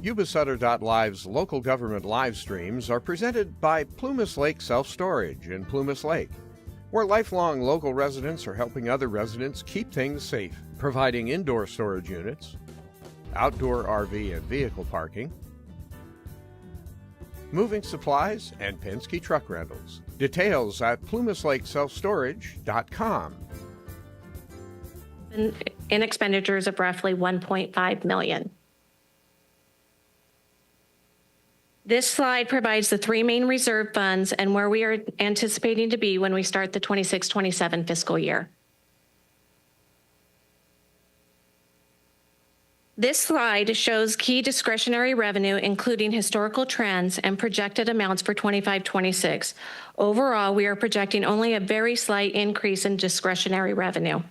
Yuba-Sutter.LIVE's local government live streams are presented by Plumas Lake Self-Storage in Plumas Lake, where lifelong local residents are helping other residents keep things safe, providing indoor storage units, outdoor RV and vehicle parking, moving supplies, and Penske truck rentals. Details at plumaslakeselfstorage.com. In expenditures of roughly $1.5 million. This slide provides the three main reserve funds and where we are anticipating to be when we start the 26-27 fiscal year. This slide shows key discretionary revenue, including historical trends and projected amounts for 25-26. Overall, we are projecting only a very slight increase in discretionary revenue,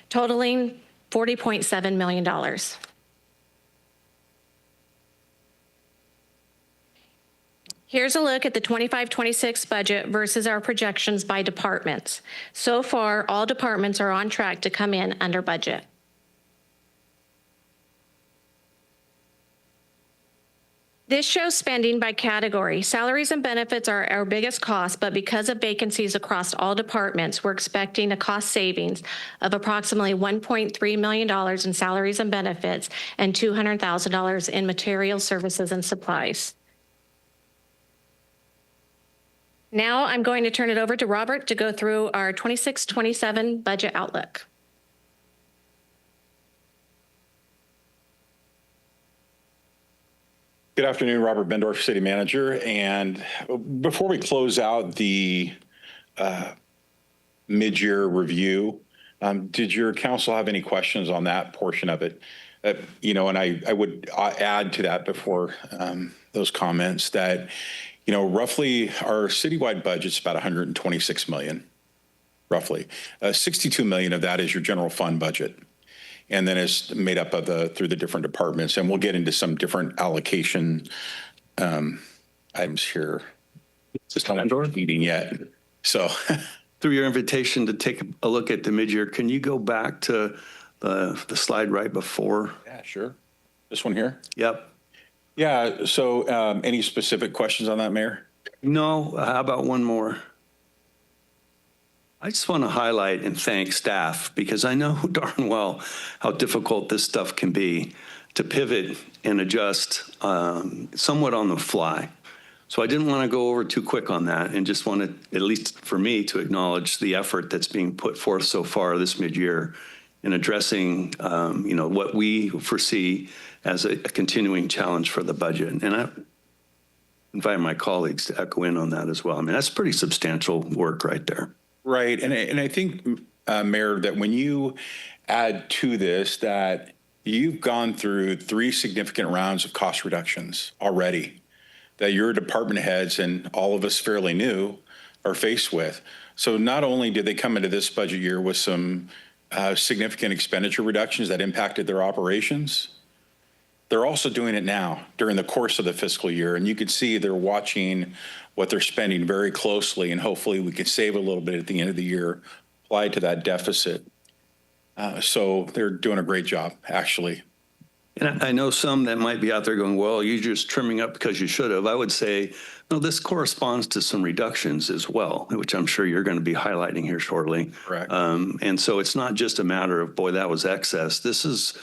totaling $40.7 million. Here's a look at the 25-26 budget versus our projections by departments. So far, all departments are on track to come in under budget. This shows spending by category. Salaries and benefits are our biggest cost, but because of vacancies across all departments, we're expecting a cost savings of approximately $1.3 million in salaries and benefits and $200,000 in materials, services, and supplies. Now I'm going to turn it over to Robert to go through our 26-27 budget outlook. Good afternoon, Robert Bendorf, City Manager. And before we close out the mid-year review, did your council have any questions on that portion of it? And I would add to that before those comments that, roughly our citywide budget's about $126 million, roughly. $62 million of that is your general fund budget. And then it's made up of through the different departments. And we'll get into some different allocation items here. It's not meeting yet. So through your invitation to take a look at the mid-year, can you go back to the slide right before? Yeah, sure. This one here? Yep. Yeah. So any specific questions on that, Mayor? No. How about one more? I just want to highlight and thank staff because I know darn well how difficult this stuff can be to pivot and adjust somewhat on the fly. So I didn't want to go over too quick on that and just wanted, at least for me, to acknowledge the effort that's being put forth so far this mid-year in addressing what we foresee as a continuing challenge for the budget. And I invite my colleagues to echo in on that as well. I mean, that's pretty substantial work right there. Right. And I think, Mayor, that when you add to this that you've gone through 3 significant rounds of cost reductions already that your department heads and all of us fairly new are faced with. So not only did they come into this budget year with some significant expenditure reductions that impacted their operations, they're also doing it now during the course of the fiscal year. And you can see they're watching what they're spending very closely, and hopefully we can save a little bit at the end of the year applied to that deficit. So they're doing a great job, actually. And I know some that might be out there going, well, you're just trimming up because you should have. I would say, no, this corresponds to some reductions as well, which I'm sure you're going to be highlighting here shortly. Correct. And so it's not just a matter of, boy, that was excess. This is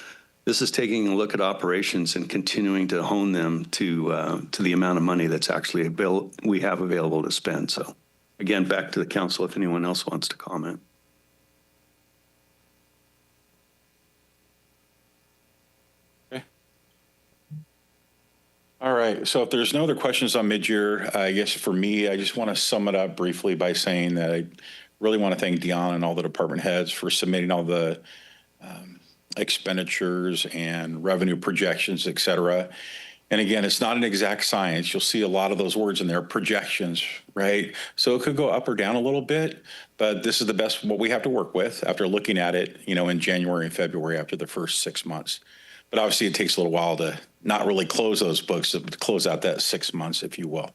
taking a look at operations and continuing to hone them to the amount of money that's actually we have available to spend. So, again, back to the council if anyone else wants to comment. Okay. All right. So if there's no other questions on mid-year, I guess for me, I just want to sum it up briefly by saying that I really want to thank Dion and all the department heads for submitting all the expenditures and revenue projections, et cetera. And again, it's not an exact science. You'll see a lot of those words in there, projections, right? So it could go up or down a little bit, but this is the best what we have to work with after looking at it, in January and February after the first 6 months. But obviously it takes a little while to not really close those books, to close out that 6 months, if you will.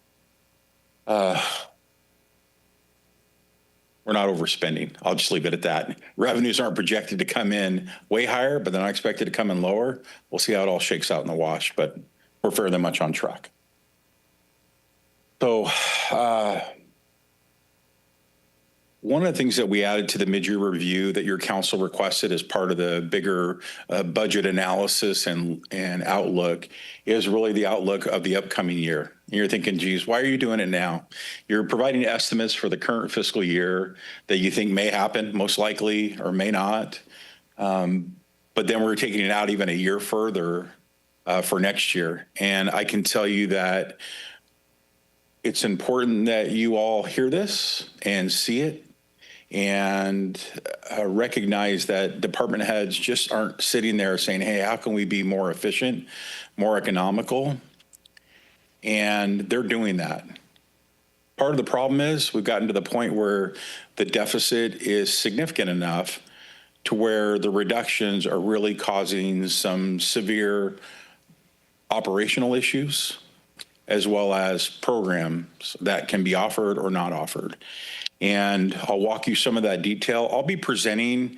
We're not overspending. I'll just leave it at that. Revenues aren't projected to come in way higher, but they're not expected to come in lower. We'll see how it all shakes out in the wash, but we're fairly much on track. So one of the things that we added to the mid-year review that your council requested as part of the bigger budget analysis and outlook is really the outlook of the upcoming year. And you're thinking, geez, why are you doing it now? You're providing estimates for the current fiscal year that you think may happen, most likely, or may not. But then we're taking it out even a year further for next year. And I can tell you that it's important that you all hear this and see it and recognize that department heads just aren't sitting there saying, hey, how can we be more efficient, more economical? And they're doing that. Part of the problem is we've gotten to the point where the deficit is significant enough to where the reductions are really causing some severe operational issues, as well as programs that can be offered or not offered. And I'll walk you some of that detail. I'll be presenting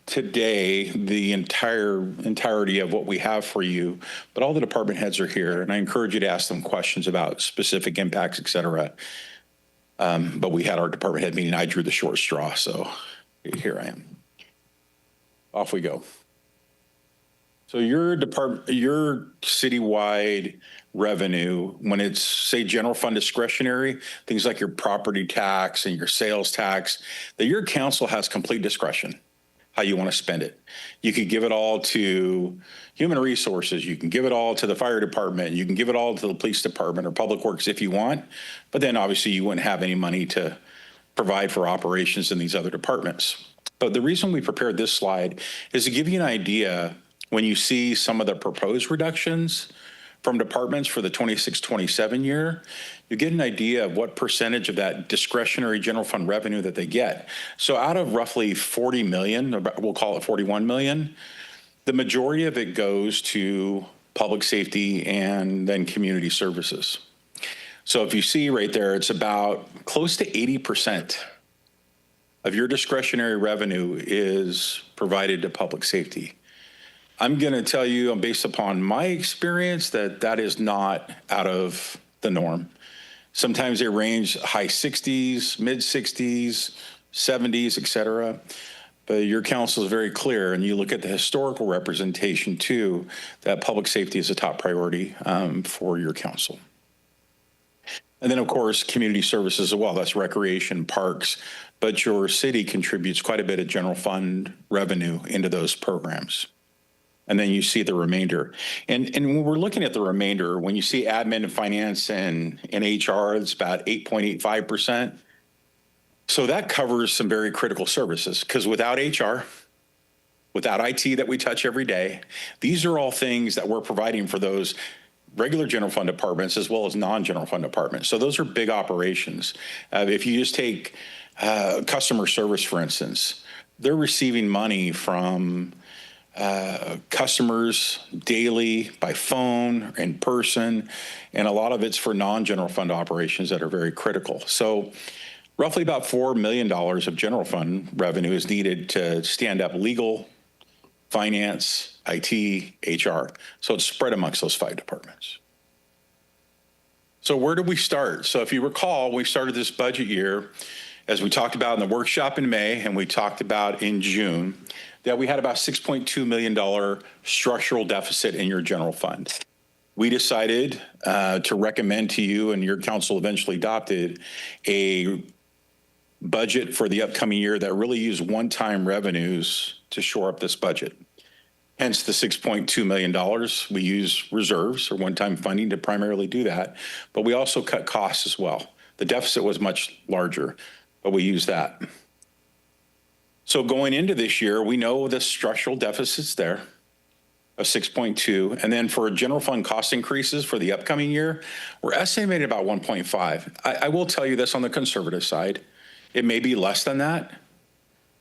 today the entirety of what we have for you, but all the department heads are here, and I encourage you to ask them questions about specific impacts, et cetera. But we had our department head meeting. I drew the short straw, so here I am. Off we go. So your citywide revenue, when it's, say, general fund discretionary, things like your property tax and your sales tax, that your council has complete discretion how you want to spend it. You could give it all to human resources. You can give it all to the fire department. You can give it all to the police department or public works if you want. But then obviously you wouldn't have any money to provide for operations in these other departments. But the reason we prepared this slide is to give you an idea when you see some of the proposed reductions from departments for the 26-27 year, you get an idea of what percentage of that discretionary general fund revenue that they get. So out of roughly 40 million, we'll call it 41 million, the majority of it goes to public safety and then community services. So if you see right there, it's about close to 80% of your discretionary revenue is provided to public safety. I'm going to tell you, based upon my experience, that that is not out of the norm. Sometimes they range high 60s, mid 60s, 70s, et cetera. But your council is very clear, and you look at the historical representation too, that public safety is a top priority for your council. And then, of course, community services as well. That's recreation, parks. But your city contributes quite a bit of general fund revenue into those programs. And then you see the remainder. And when we're looking at the remainder, when you see admin and finance and HR, it's about 8.85%. So that covers some very critical services, because without HR, without IT that we touch every day, these are all things that we're providing for those regular general fund departments as well as non-general fund departments. So those are big operations. If you just take customer service, for instance, they're receiving money from customers daily by phone, in person, and a lot of it's for non-general fund operations that are very critical. So roughly about $4 million of general fund revenue is needed to stand up legal, finance, IT, HR. So it's spread amongst those 5 departments. So where did we start? So if you recall, we started this budget year, as we talked about in the workshop in May and we talked about in June, that we had about $6.2 million structural deficit in your general fund. We decided to recommend to you, and your council eventually adopted, a budget for the upcoming year that really used one-time revenues to shore up this budget. Hence the $6.2 million. We use reserves or one-time funding to primarily do that, but we also cut costs as well. The deficit was much larger, but we used that. So going into this year, we know the structural deficit's there of 6.2. And then for general fund cost increases for the upcoming year, we're estimating about 1.5. I will tell you this on the conservative side. It may be less than that,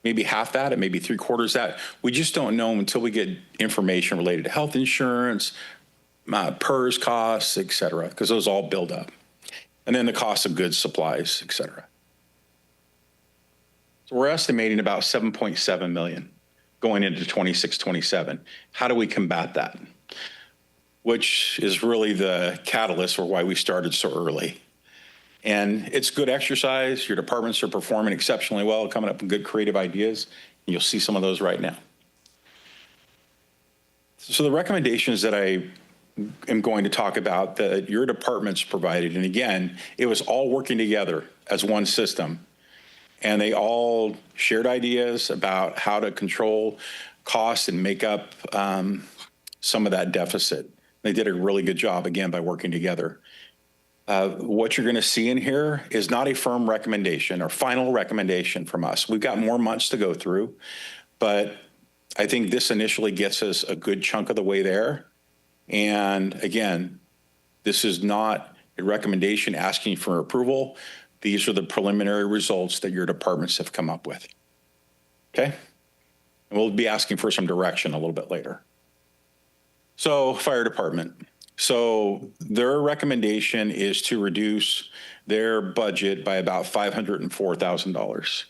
maybe half that, it may be 3/4 that. We just don't know until we get information related to health insurance, PERS costs, et cetera, because those all build up. And then the cost of goods, supplies, et cetera. So we're estimating about 7.7 million going into 26-27. How do we combat that? which is really the catalyst for why we started so early. And it's good exercise. Your departments are performing exceptionally well, coming up with good creative ideas. And you'll see some of those right now. So the recommendations that I am going to talk about that your departments provided, and again, it was all working together as one system. And they all shared ideas about how to control costs and make up some of that deficit. They did a really good job, again, by working together. What you're going to see in here is not a firm recommendation or final recommendation from us. We've got more months to go through, but I think this initially gets us a good chunk of the way there. And again, this is not a recommendation asking for approval. These are the preliminary results that your departments have come up with. Okay? And we'll be asking for some direction a little bit later. So, fire department. So their recommendation is to reduce their budget by about $504,000.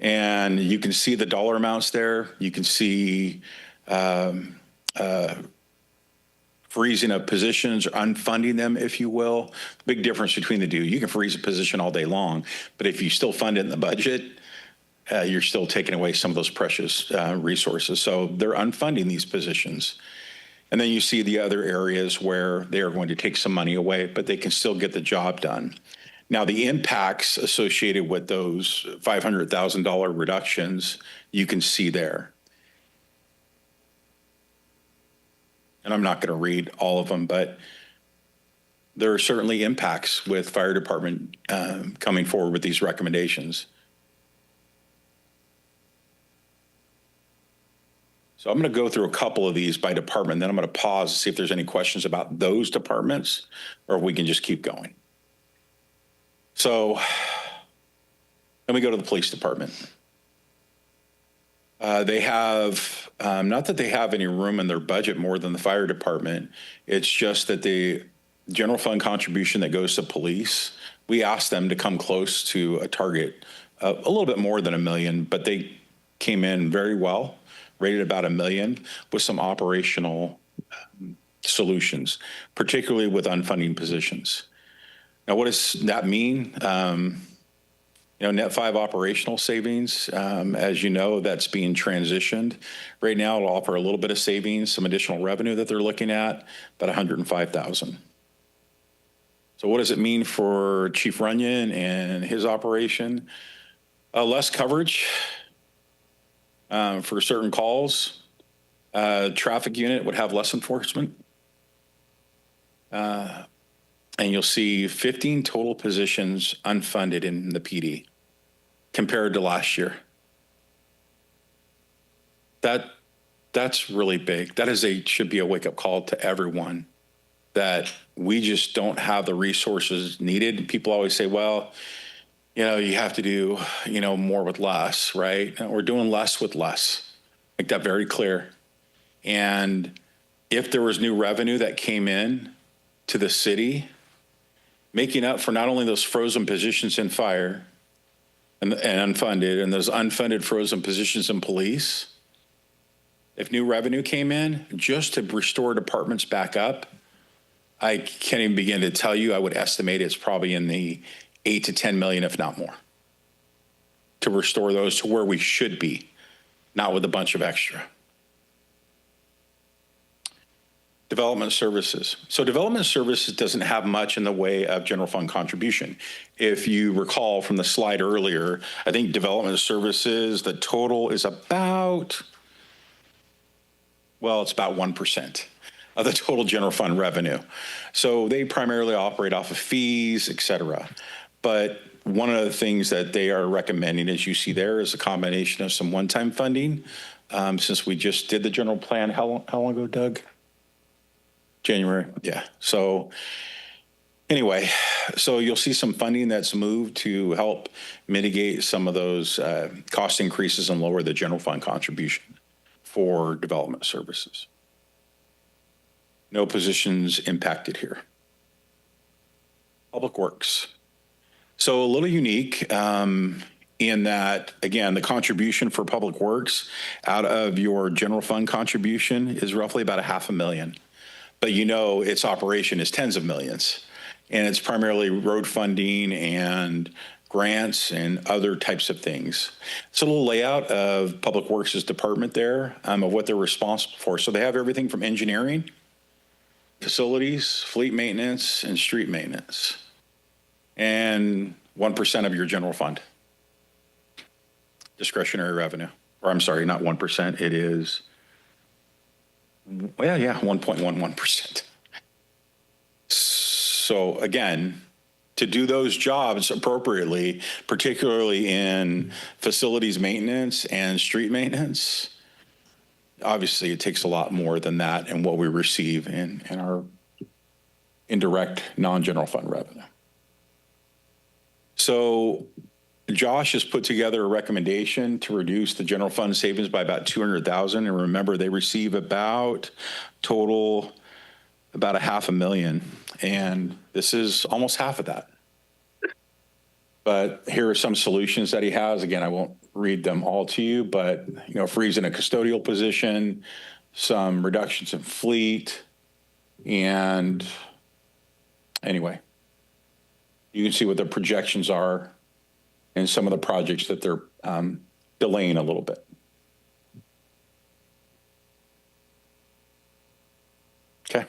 And you can see the dollar amounts there. You can see freezing of positions, or unfunding them, if you will. Big difference between the two. You can freeze a position all day long, but if you still fund it in the budget, you're still taking away some of those precious resources. So they're unfunding these positions. And then you see the other areas where they are going to take some money away, but they can still get the job done. Now, the impacts associated with those $500,000 reductions, you can see there. And I'm not going to read all of them, but there are certainly impacts with fire department coming forward with these recommendations. So I'm going to go through a couple of these by department, then I'm going to pause to see if there's any questions about those departments, or if we can just keep going. So then we go to the police department. They have, not that they have any room in their budget more than the fire department, it's just that the general fund contribution that goes to police, we asked them to come close to a target, a little bit more than $1 million, but they came in very well, rated about $1 million, with some operational solutions, particularly with unfunding positions. Now, what does that mean? Net 5 operational savings, as you know, that's being transitioned. Right now, it'll offer a little bit of savings, some additional revenue that they're looking at, about $105,000. So what does it mean for Chief Runyon and his operation? Less coverage for certain calls. Traffic unit would have less enforcement. And you'll see 15 total positions unfunded in the PD compared to last year. That's really big. That should be a wake-up call to everyone, that we just don't have the resources needed. People always say, well, you have to do, more with less, right? And we're doing less with less. Make that very clear. And if there was new revenue that came in to the city, making up for not only those frozen positions in fire and unfunded, and those unfunded frozen positions in police, if new revenue came in just to restore departments back up, I can't even begin to tell you. I would estimate it's probably in the 8 to 10 million, if not more, to restore those to where we should be, not with a bunch of extra. Development services. So development services doesn't have much in the way of general fund contribution. If you recall from the slide earlier, I think development services, the total is about, it's about 1% of the total general fund revenue. So they primarily operate off of fees, et cetera. But one of the things that they are recommending, as you see there, is a combination of some one-time funding. Since we just did the general plan, how long ago, Doug? January, yeah. So anyway, so you'll see some funding that's moved to help mitigate some of those cost increases and lower the general fund contribution for development services. No positions impacted here. Public Works. So a little unique in that, again, the contribution for Public Works out of your general fund contribution is roughly about $500,000. but you know its operation is tens of millions. And it's primarily road funding and grants and other types of things. It's a little layout of Public Works' department there of what they're responsible for. So they have everything from engineering, facilities, fleet maintenance, and street maintenance. And 1% of your general fund. Discretionary revenue. Or I'm sorry, not 1%. It is, 1.11%. So again, to do those jobs appropriately, particularly in facilities maintenance and street maintenance, obviously it takes a lot more than that and what we receive in our indirect non-general fund revenue. So Josh has put together a recommendation to reduce the general fund savings by about $200,000. And remember, they receive about total about $500,000. And this is almost half of that. But here are some solutions that he has. Again, I won't read them all to you, but freezing a custodial position, some reductions in fleet, and anyway, you can see what the projections are and some of the projects that they're delaying a little bit. Okay.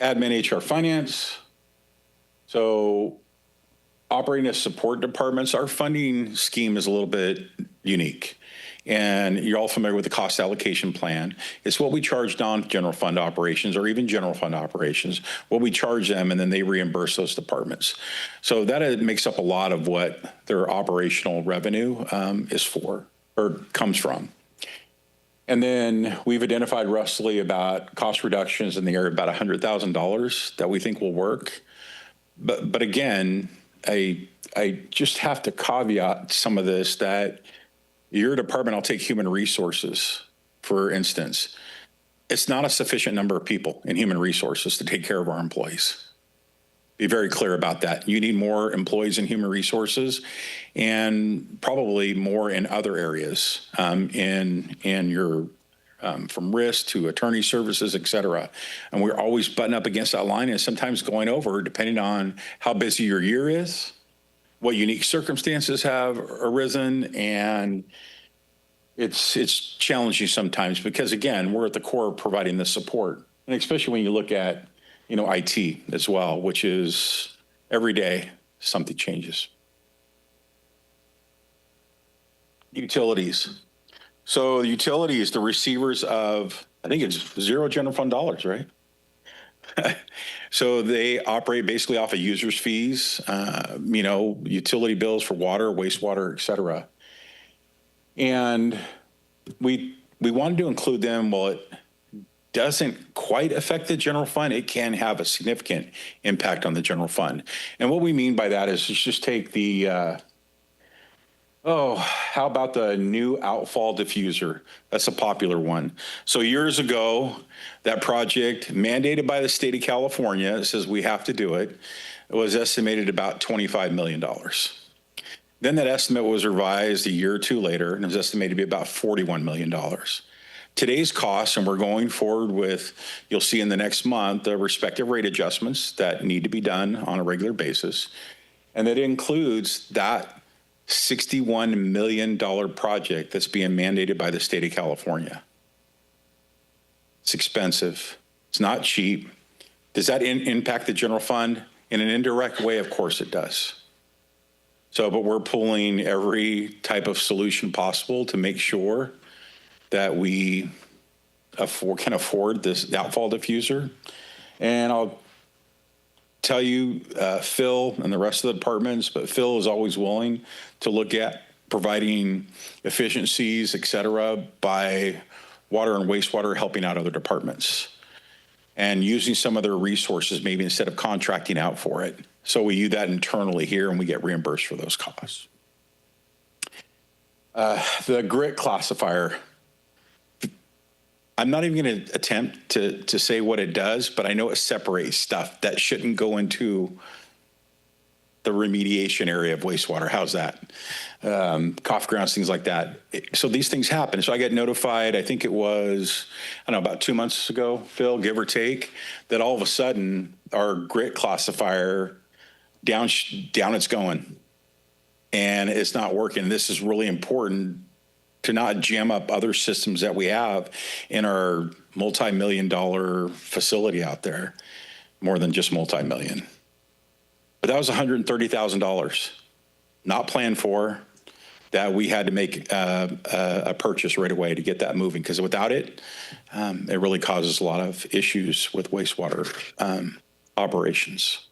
Admin, HR, finance. So operating as support departments, our funding scheme is a little bit unique. And you're all familiar with the cost allocation plan. It's what we charge non-general fund operations or even general fund operations, what we charge them, and then they reimburse those departments. So that makes up a lot of what their operational revenue is for or comes from. And then we've identified roughly about cost reductions in the area of about $100,000 that we think will work. But again, I just have to caveat some of this that your department, I'll take human resources, for instance. It's not a sufficient number of people in human resources to take care of our employees. Be very clear about that. You need more employees in human resources and probably more in other areas in your from risk to attorney services, et cetera. And we're always butting up against that line and sometimes going over depending on how busy your year is, what unique circumstances have arisen, and it's challenging sometimes because, again, we're at the core of providing the support, and especially when you look at, IT as well, which is every day something changes. Utilities. So the utilities, the receivers of, I think it's zero general fund dollars, right? So they operate basically off of users' fees, utility bills for water, wastewater, et cetera. And we wanted to include them. While it doesn't quite affect the general fund, it can have a significant impact on the general fund. And what we mean by that is just take the, how about the new outfall diffuser? That's a popular one. So years ago, that project, mandated by the state of California, it says we have to do it, it was estimated about $25 million. Then that estimate was revised a year or two later, and it was estimated to be about $41 million. Today's costs, and we're going forward with, you'll see in the next month, the respective rate adjustments that need to be done on a regular basis. And that includes that $61 million project that's being mandated by the state of California. It's expensive. It's not cheap. Does that impact the general fund? In an indirect way, of course it does. So, but we're pulling every type of solution possible to make sure that we can afford this outfall diffuser. And I'll tell you, Phil and the rest of the departments, but Phil is always willing to look at providing efficiencies, et cetera, by water and wastewater helping out other departments and using some of their resources maybe instead of contracting out for it. So we use that internally here and we get reimbursed for those costs. The grit classifier, I'm not even going to attempt to say what it does, but I know it separates stuff that shouldn't go into the remediation area of wastewater. How's that? Cough grounds, things like that. So these things happen. So I get notified, I think it was, I don't know, about 2 months ago, Phil, give or take, that all of a sudden our grit classifier down it's going. And it's not working. This is really important to not jam up other systems that we have in our multi-million-dollar facility out there, more than just multi-million. But that was $130,000, not planned for, that we had to make a purchase right away to get that moving, because without it, it really causes a lot of issues with wastewater operations.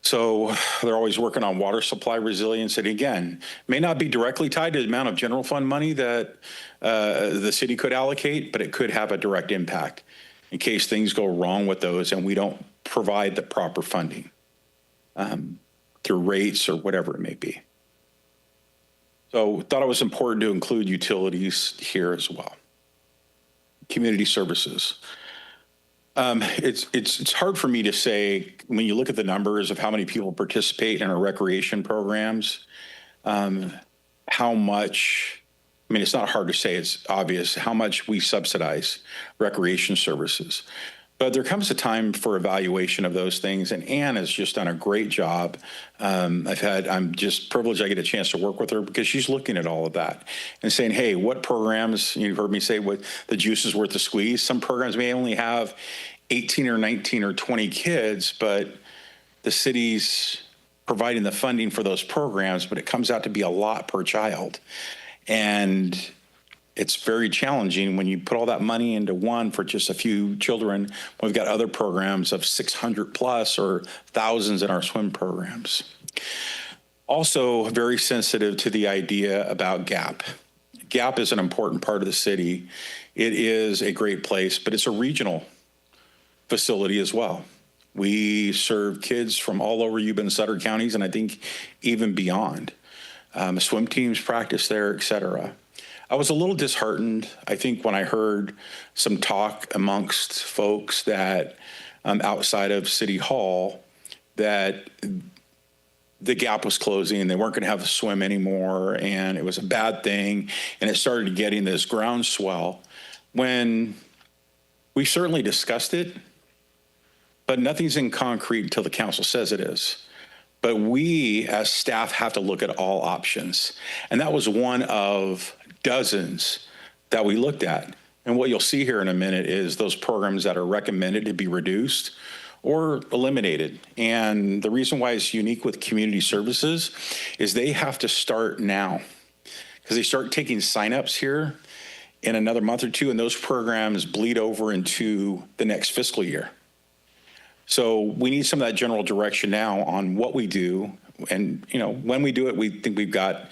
So they're always working on water supply resilience. And again, may not be directly tied to the amount of general fund money that the city could allocate, but it could have a direct impact in case things go wrong with those and we don't provide the proper funding through rates or whatever it may be. So thought it was important to include utilities here as well. Community services. It's hard for me to say, when you look at the numbers of how many people participate in our recreation programs, how much, I mean, it's not hard to say, it's obvious how much we subsidize recreation services. But there comes a time for evaluation of those things, and Ann has just done a great job. I'm just privileged I get a chance to work with her, because she's looking at all of that and saying, hey, what programs, you've heard me say what the juice is worth the squeeze. Some programs may only have 18 or 19 or 20 kids, but the city's providing the funding for those programs, but it comes out to be a lot per child. And it's very challenging when you put all that money into one for just a few children. We've got other programs of 600 plus or thousands in our swim programs. Also very sensitive to the idea about GAP. GAP is an important part of the city. It is a great place, but it's a regional facility as well. We serve kids from all over Yuba and Sutter counties, and I think even beyond. Swim teams practice there, et cetera. I was a little disheartened, I think, when I heard some talk amongst folks that outside of City Hall, that the gap was closing and they weren't going to have a swim anymore, and it was a bad thing, and it started getting this groundswell when we certainly discussed it, but nothing's in concrete until the council says it is. But we as staff have to look at all options, and that was one of dozens that we looked at. And what you'll see here in a minute is those programs that are recommended to be reduced or eliminated. And the reason why it's unique with community services is they have to start now, because they start taking signups here in another month or two, and those programs bleed over into the next fiscal year. So we need some of that general direction now on what we do. And, you know, when we do it, we think we've got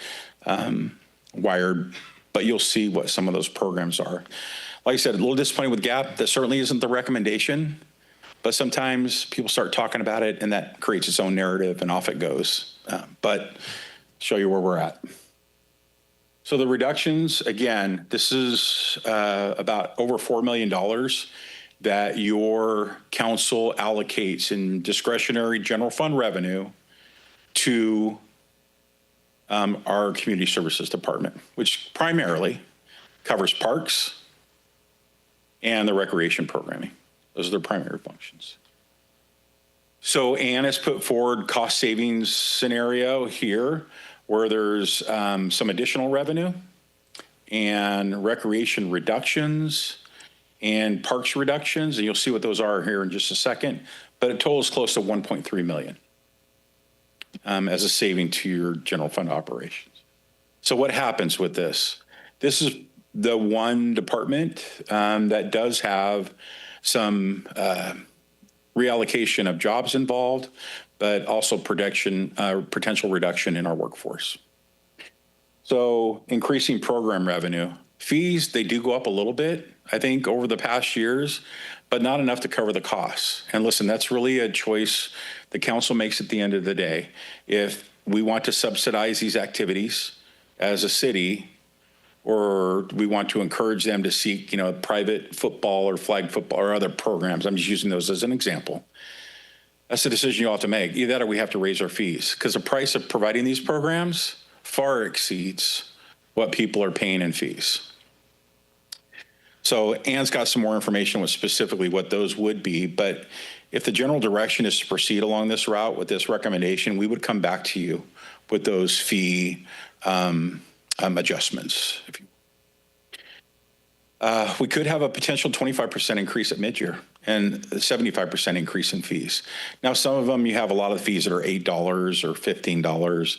wired, but you'll see what some of those programs are. Like I said, a little disappointed with GAP. That certainly isn't the recommendation, but sometimes people start talking about it and that creates its own narrative and off it goes. But show you where we're at. So the reductions, again, this is about over $4 million that your council allocates in discretionary general fund revenue to our community services department, which primarily covers parks and the recreation programming. Those are their primary functions. So Ann has put forward cost savings scenario here where there's some additional revenue and recreation reductions and parks reductions, and you'll see what those are here in just a second, but it totals close to 1.3 million. As a saving to your general fund operations. So what happens with this? This is the one department that does have some reallocation of jobs involved, but also potential reduction in our workforce. So increasing program revenue. Fees, they do go up a little bit, I think, over the past years, but not enough to cover the costs. And listen, that's really a choice the council makes at the end of the day. If we want to subsidize these activities as a city, or we want to encourage them to seek, private football or flag football or other programs, I'm just using those as an example. That's the decision you have to make. Either that or we have to raise our fees, because the price of providing these programs far exceeds what people are paying in fees. So Ann's got some more information with specifically what those would be, but if the general direction is to proceed along this route with this recommendation, we would come back to you with those fee adjustments. We could have a potential 25% increase at mid-year and a 75% increase in fees. Now, some of them, you have a lot of fees that are $8 or $15.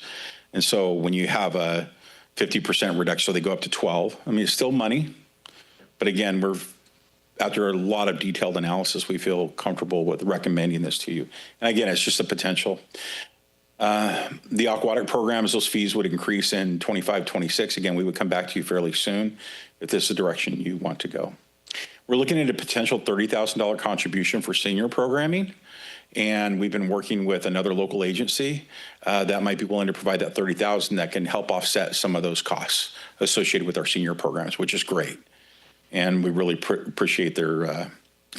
And so when you have a 50% reduction, so they go up to 12. I mean, it's still money. But again, after a lot of detailed analysis, we feel comfortable with recommending this to you. And again, it's just a potential. The aquatic programs, those fees would increase in 25, 26. Again, we would come back to you fairly soon if this is the direction you want to go. We're looking at a potential $30,000 contribution for senior programming. And we've been working with another local agency that might be willing to provide that $30,000 that can help offset some of those costs associated with our senior programs, which is great. And we really appreciate their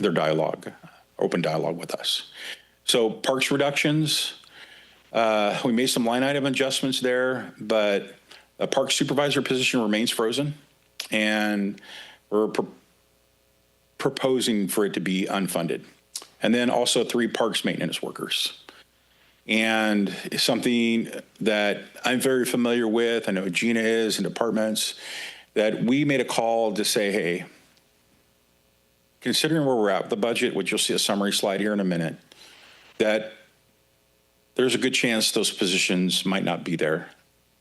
dialogue, open dialogue with us. So parks reductions, we made some line item adjustments there, but the park supervisor position remains frozen, and we're proposing for it to be unfunded. And then also 3 parks maintenance workers. And it's something that I'm very familiar with, I know Gina is, and departments, that we made a call to say, hey, considering where we're at with the budget, which you'll see a summary slide here in a minute, that there's a good chance those positions might not be there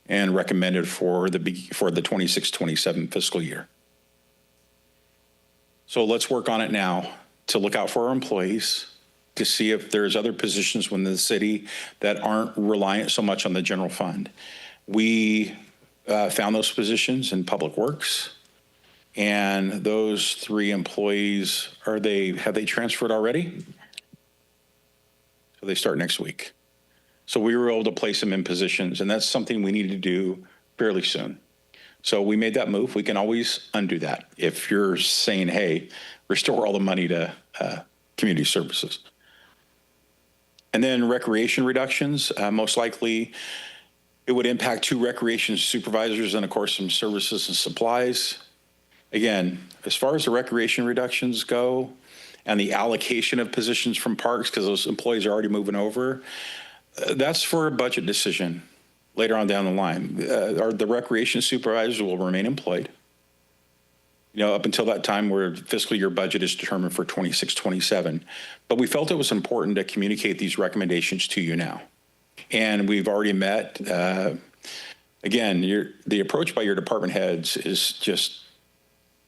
and recommended for the 26-27 fiscal year. So let's work on it now to look out for our employees, to see if there's other positions within the city that aren't reliant so much on the general fund. We found those positions in Public Works, and those 3 employees, have they transferred already? So they start next week. So we were able to place them in positions, and that's something we need to do fairly soon. So we made that move. We can always undo that if you're saying, hey, restore all the money to community services. And then recreation reductions, most likely it would impact 2 recreation supervisors and, of course, some services and supplies. Again, as far as the recreation reductions go and the allocation of positions from parks, because those employees are already moving over, that's for a budget decision later on down the line. The recreation supervisors will remain employed, up until that time where fiscal year budget is determined for 26-27. But we felt it was important to communicate these recommendations to you now. And we've already met. Again, the approach by your department heads is just,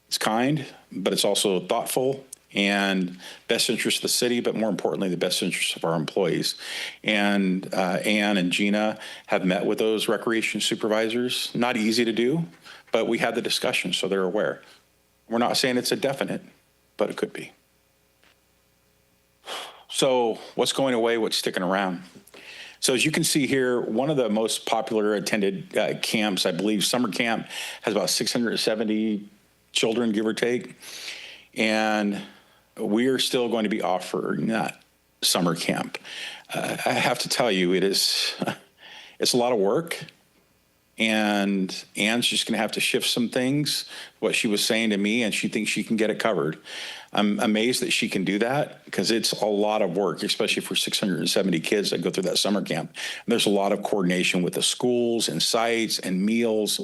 it's kind, but it's also thoughtful and best interest of the city, but more importantly, the best interest of our employees. And Ann and Gina have met with those recreation supervisors. Not easy to do, but we had the discussion, so they're aware. We're not saying it's a definite, but it could be. So what's going away, what's sticking around? So as you can see here, one of the most popular attended camps, I believe summer camp, has about 670 children, give or take. And we are still going to be offering that summer camp. I have to tell you, it's a lot of work. And Ann's just going to have to shift some things, what she was saying to me, and she thinks she can get it covered. I'm amazed that she can do that because it's a lot of work, especially for 670 kids that go through that summer camp. And there's a lot of coordination with the schools and sites and meals,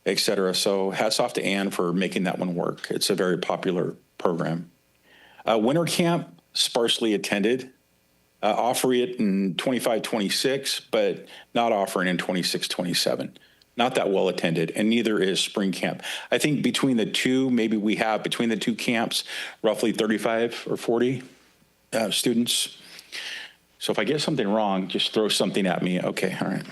et cetera. So hats off to Ann for making that one work. It's a very popular program. Winter camp, sparsely attended. Offering it in 25-26, but not offering in 26-27. Not that well attended, and neither is spring camp. I think between the two, maybe we have between the 2 camps, roughly 35 or 40 students. So if I get something wrong, just throw something at me. Okay, all right.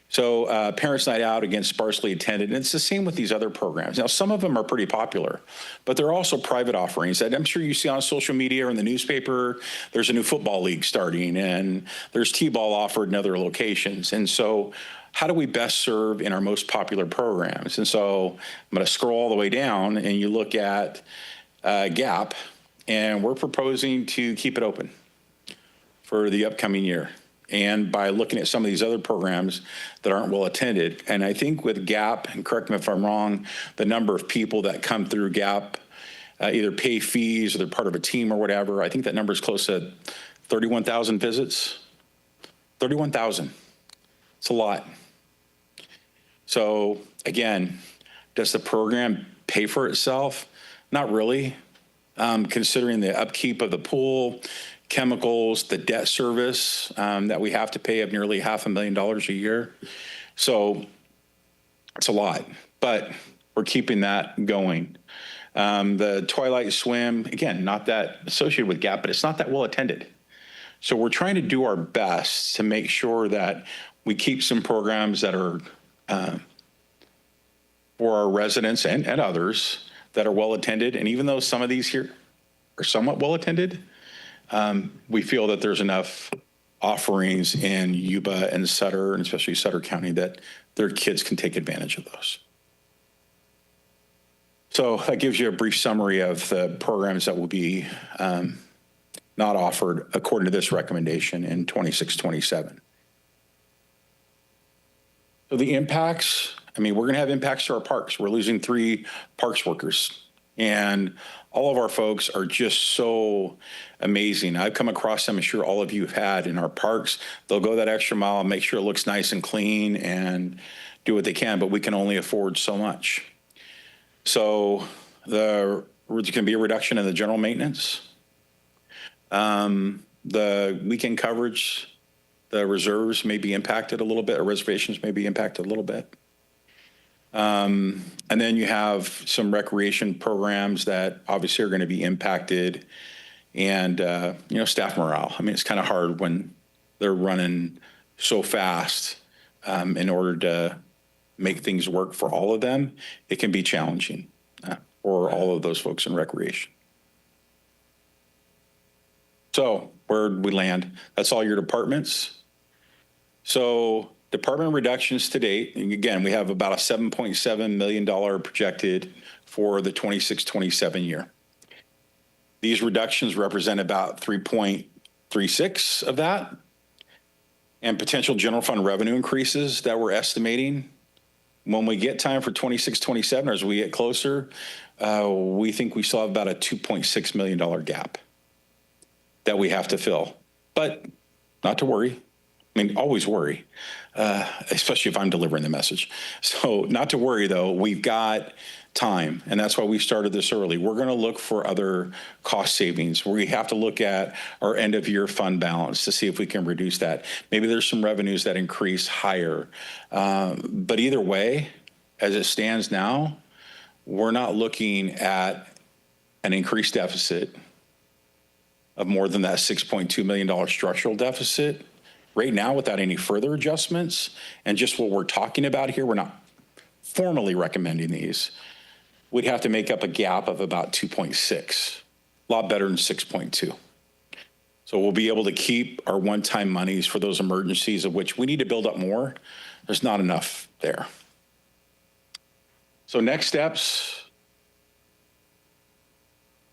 So Parents' Night Out, again, sparsely attended. And it's the same with these other programs. Now, some of them are pretty popular, but they're also private offerings that I'm sure you see on social media or in the newspaper. There's a new football league starting, and there's T-ball offered in other locations. And so how do we best serve in our most popular programs? And so I'm going to scroll all the way down, and you look at GAP, and we're proposing to keep it open. for the upcoming year. And by looking at some of these other programs that aren't well attended. And I think with GAP, and correct me if I'm wrong, the number of people that come through GAP either pay fees or they're part of a team or whatever, I think that number is close to 31,000 visits. 31,000. It's a lot. So again, does the program pay for itself? Not really. Considering the upkeep of the pool, chemicals, the debt service that we have to pay of nearly $500,000 a year. So it's a lot, but we're keeping that going. The Twilight Swim, again, not that associated with GAP, but it's not that well attended. So we're trying to do our best to make sure that we keep some programs that are for our residents and others that are well attended. And even though some of these here are somewhat well attended, we feel that there's enough offerings in Yuba and Sutter, and especially Sutter County, that their kids can take advantage of those. So that gives you a brief summary of the programs that will be not offered according to this recommendation in 26-27. So the impacts, I mean, we're going to have impacts to our parks. We're losing 3 parks workers, and all of our folks are just so amazing. I've come across them, I'm sure all of you have had in our parks. They'll go that extra mile and make sure it looks nice and clean and do what they can, but we can only afford so much. So there's going to be a reduction in the general maintenance. The weekend coverage, the reserves may be impacted a little bit, or reservations may be impacted a little bit. And then you have some recreation programs that obviously are going to be impacted, and staff morale. I mean, it's kind of hard when they're running so fast in order to make things work for all of them. It can be challenging for all of those folks in recreation. So where did we land? That's all your departments. So department reductions to date, and again, we have about a $7.7 million projected for the 26-27 year. These reductions represent about 3.36 of that, and potential general fund revenue increases that we're estimating. When we get time for 26-27, or as we get closer, we think we still have about a $2.6 million gap that we have to fill. But not to worry. I mean, always worry, especially if I'm delivering the message. So not to worry, though. We've got time, and that's why we started this early. We're going to look for other cost savings. We have to look at our end-of-year fund balance to see if we can reduce that. Maybe there's some revenues that increase higher. But either way, as it stands now, we're not looking at an increased deficit of more than that $6.2 million structural deficit right now without any further adjustments. And just what we're talking about here, we're not formally recommending these. We'd have to make up a gap of about 2.6, a lot better than 6.2. So we'll be able to keep our one-time monies for those emergencies, of which we need to build up more. There's not enough there. So next steps,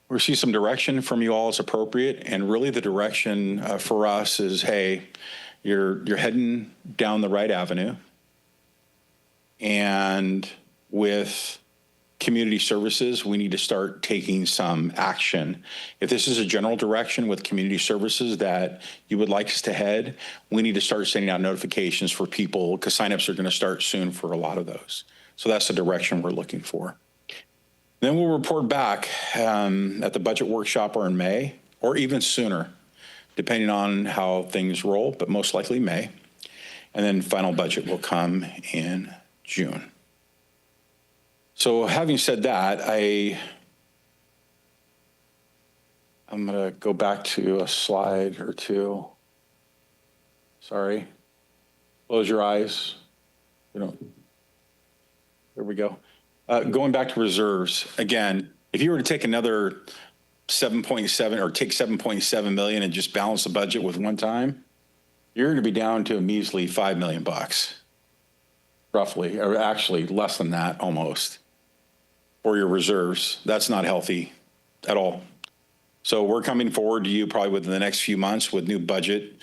we see some direction from you all as appropriate, and really the direction for us is, hey, you're heading down the right avenue, and with community services, we need to start taking some action. If this is a general direction with community services that you would like us to head, we need to start sending out notifications for people, because signups are going to start soon for a lot of those. So that's the direction we're looking for. Then we'll report back at the budget workshop or in May, or even sooner, depending on how things roll, but most likely May. And then final budget will come in June. So having said that, I'm going to go back to a slide or two. Sorry. Close your eyes. There we go. Going back to reserves, again, if you were to take another 7.7 or take 7.7 million and just balance the budget with one time, you're going to be down to a measly $5 million, roughly, or actually less than that almost, for your reserves. That's not healthy at all. So we're coming forward to you probably within the next few months with new budget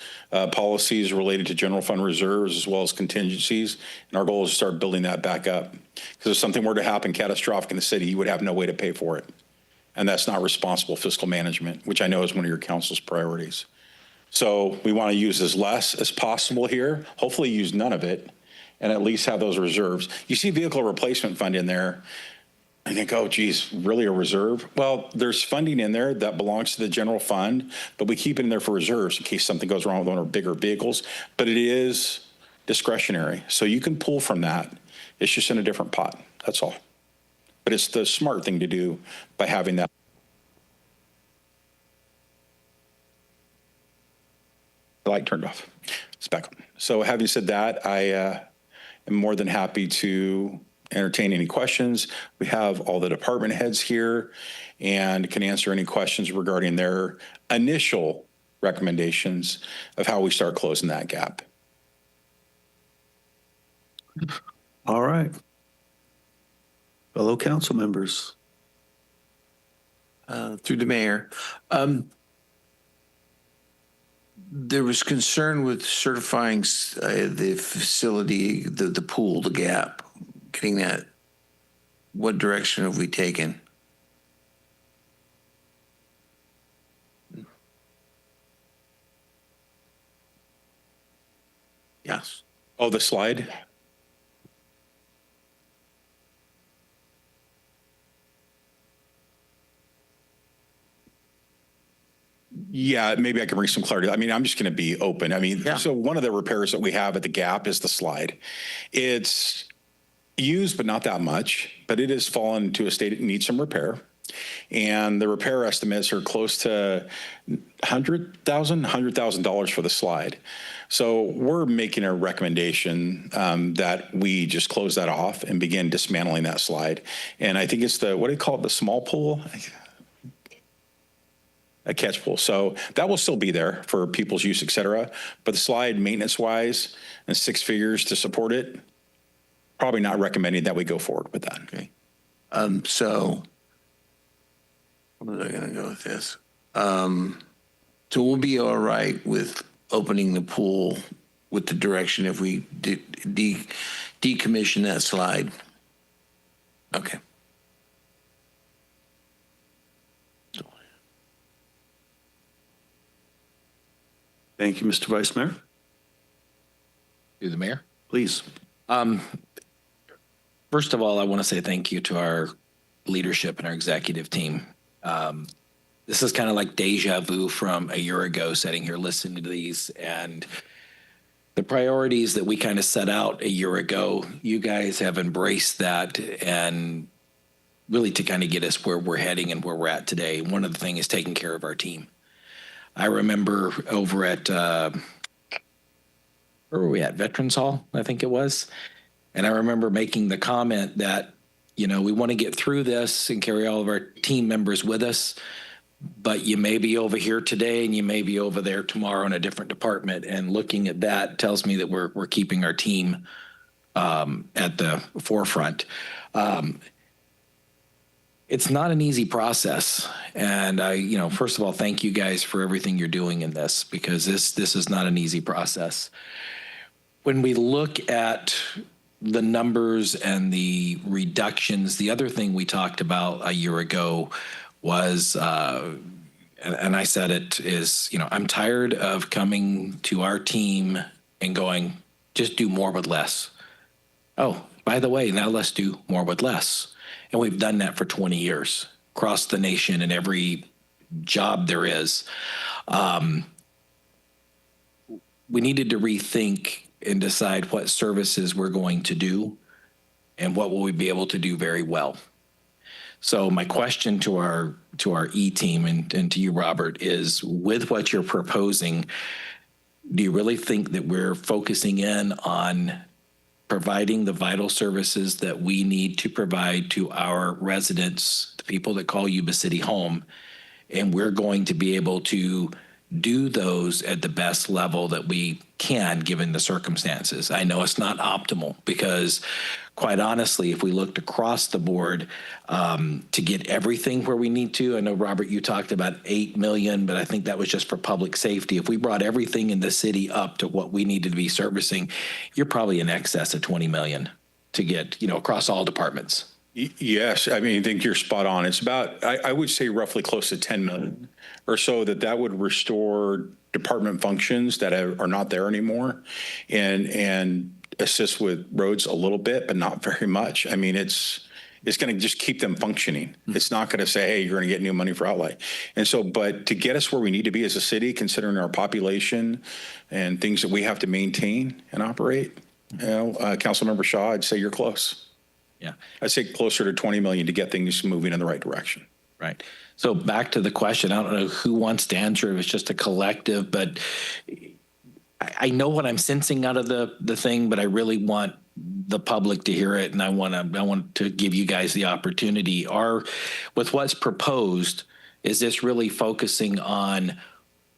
policies related to general fund reserves as well as contingencies. And our goal is to start building that back up. Because if something were to happen catastrophic in the city, you would have no way to pay for it. And that's not responsible fiscal management, which I know is one of your council's priorities. So we want to use as less as possible here, hopefully use none of it, and at least have those reserves. You see vehicle replacement fund in there. I think, oh, geez, really a reserve? Well, there's funding in there that belongs to the general fund, but we keep it in there for reserves in case something goes wrong with one of our bigger vehicles. But it is discretionary, so you can pull from that. It's just in a different pot, that's all. But it's the smart thing to do by having that. The light turned off. It's back on. So having said that, I am more than happy to entertain any questions. We have all the department heads here and can answer any questions regarding their initial recommendations of how we start closing that gap. All right. Fellow council members. Through the mayor. There was concern with certifying the facility, the pool, the gap, getting that. What direction have we taken? Yes. Oh, the slide? Yeah, maybe I can bring some clarity. I mean, I'm just going to be open. I mean, So one of the repairs that we have at the gap is the slide. It's used, but not that much, but it has fallen into a state it needs some repair. And the repair estimates are close to $100,000 for the slide. So we're making a recommendation that we just close that off and begin dismantling that slide. And I think it's the, what do you call it, the small pool? A catch pool. So that will still be there for people's use, et cetera. But the slide, maintenance-wise, and 6 figures to support it, probably not recommending that we go forward with that. Okay. So where was I going to go with this? So we'll be all right with opening the pool with the direction if we decommission that slide. Okay. Thank you, Mr. Vice Mayor. Through the mayor. Please. First of all, I want to say thank you to our leadership and our executive team. This is kind of like deja vu from a year ago, sitting here listening to these, and the priorities that we kind of set out a year ago. You guys have embraced that, and really to kind of get us where we're heading and where we're at today. One of the things is taking care of our team. I remember over at, where were we at? Veterans Hall, I think it was. And I remember making the comment that, you know, we want to get through this and carry all of our team members with us, but you may be over here today and you may be over there tomorrow in a different department. And looking at that tells me that we're keeping our team at the forefront. It's not an easy process. And I, first of all, thank you guys for everything you're doing in this, because this is not an easy process. When we look at the numbers and the reductions, the other thing we talked about a year ago was, and I said it, is, I'm tired of coming to our team and going, just do more with less. Oh, by the way, now let's do more with less. And we've done that for 20 years across the nation in every job there is. We needed to rethink and decide what services we're going to do and what will we be able to do very well. So my question to our E-team and to you, Robert, is with what you're proposing, do you really think that we're focusing in on providing the vital services that we need to provide to our residents, the people that call Yuba City home, and we're going to be able to do those at the best level that we can given the circumstances. I know it's not optimal because, quite honestly, if we looked across the board to get everything where we need to, I know, Robert, you talked about $8 million, but I think that was just for public safety. If we brought everything in the city up to what we needed to be servicing, you're probably in excess of $20 million to get, across all departments. Yes, I mean, I think you're spot on. It's about, I would say roughly close to 10 million or so that would restore department functions that are not there anymore and assist with roads a little bit, but not very much. I mean, it's going to just keep them functioning. It's not going to say, hey, you're going to get new money for outlay. And so, but to get us where we need to be as a city, considering our population and things that we have to maintain and operate, Councilmember Shaw, I'd say you're close. Yeah. I'd say closer to 20 million to get things moving in the right direction. Right. So back to the question, I don't know who wants to answer if it's just a collective, but I know what I'm sensing out of the thing, but I really want the public to hear it, and I want to give you guys the opportunity. With what's proposed, is this really focusing on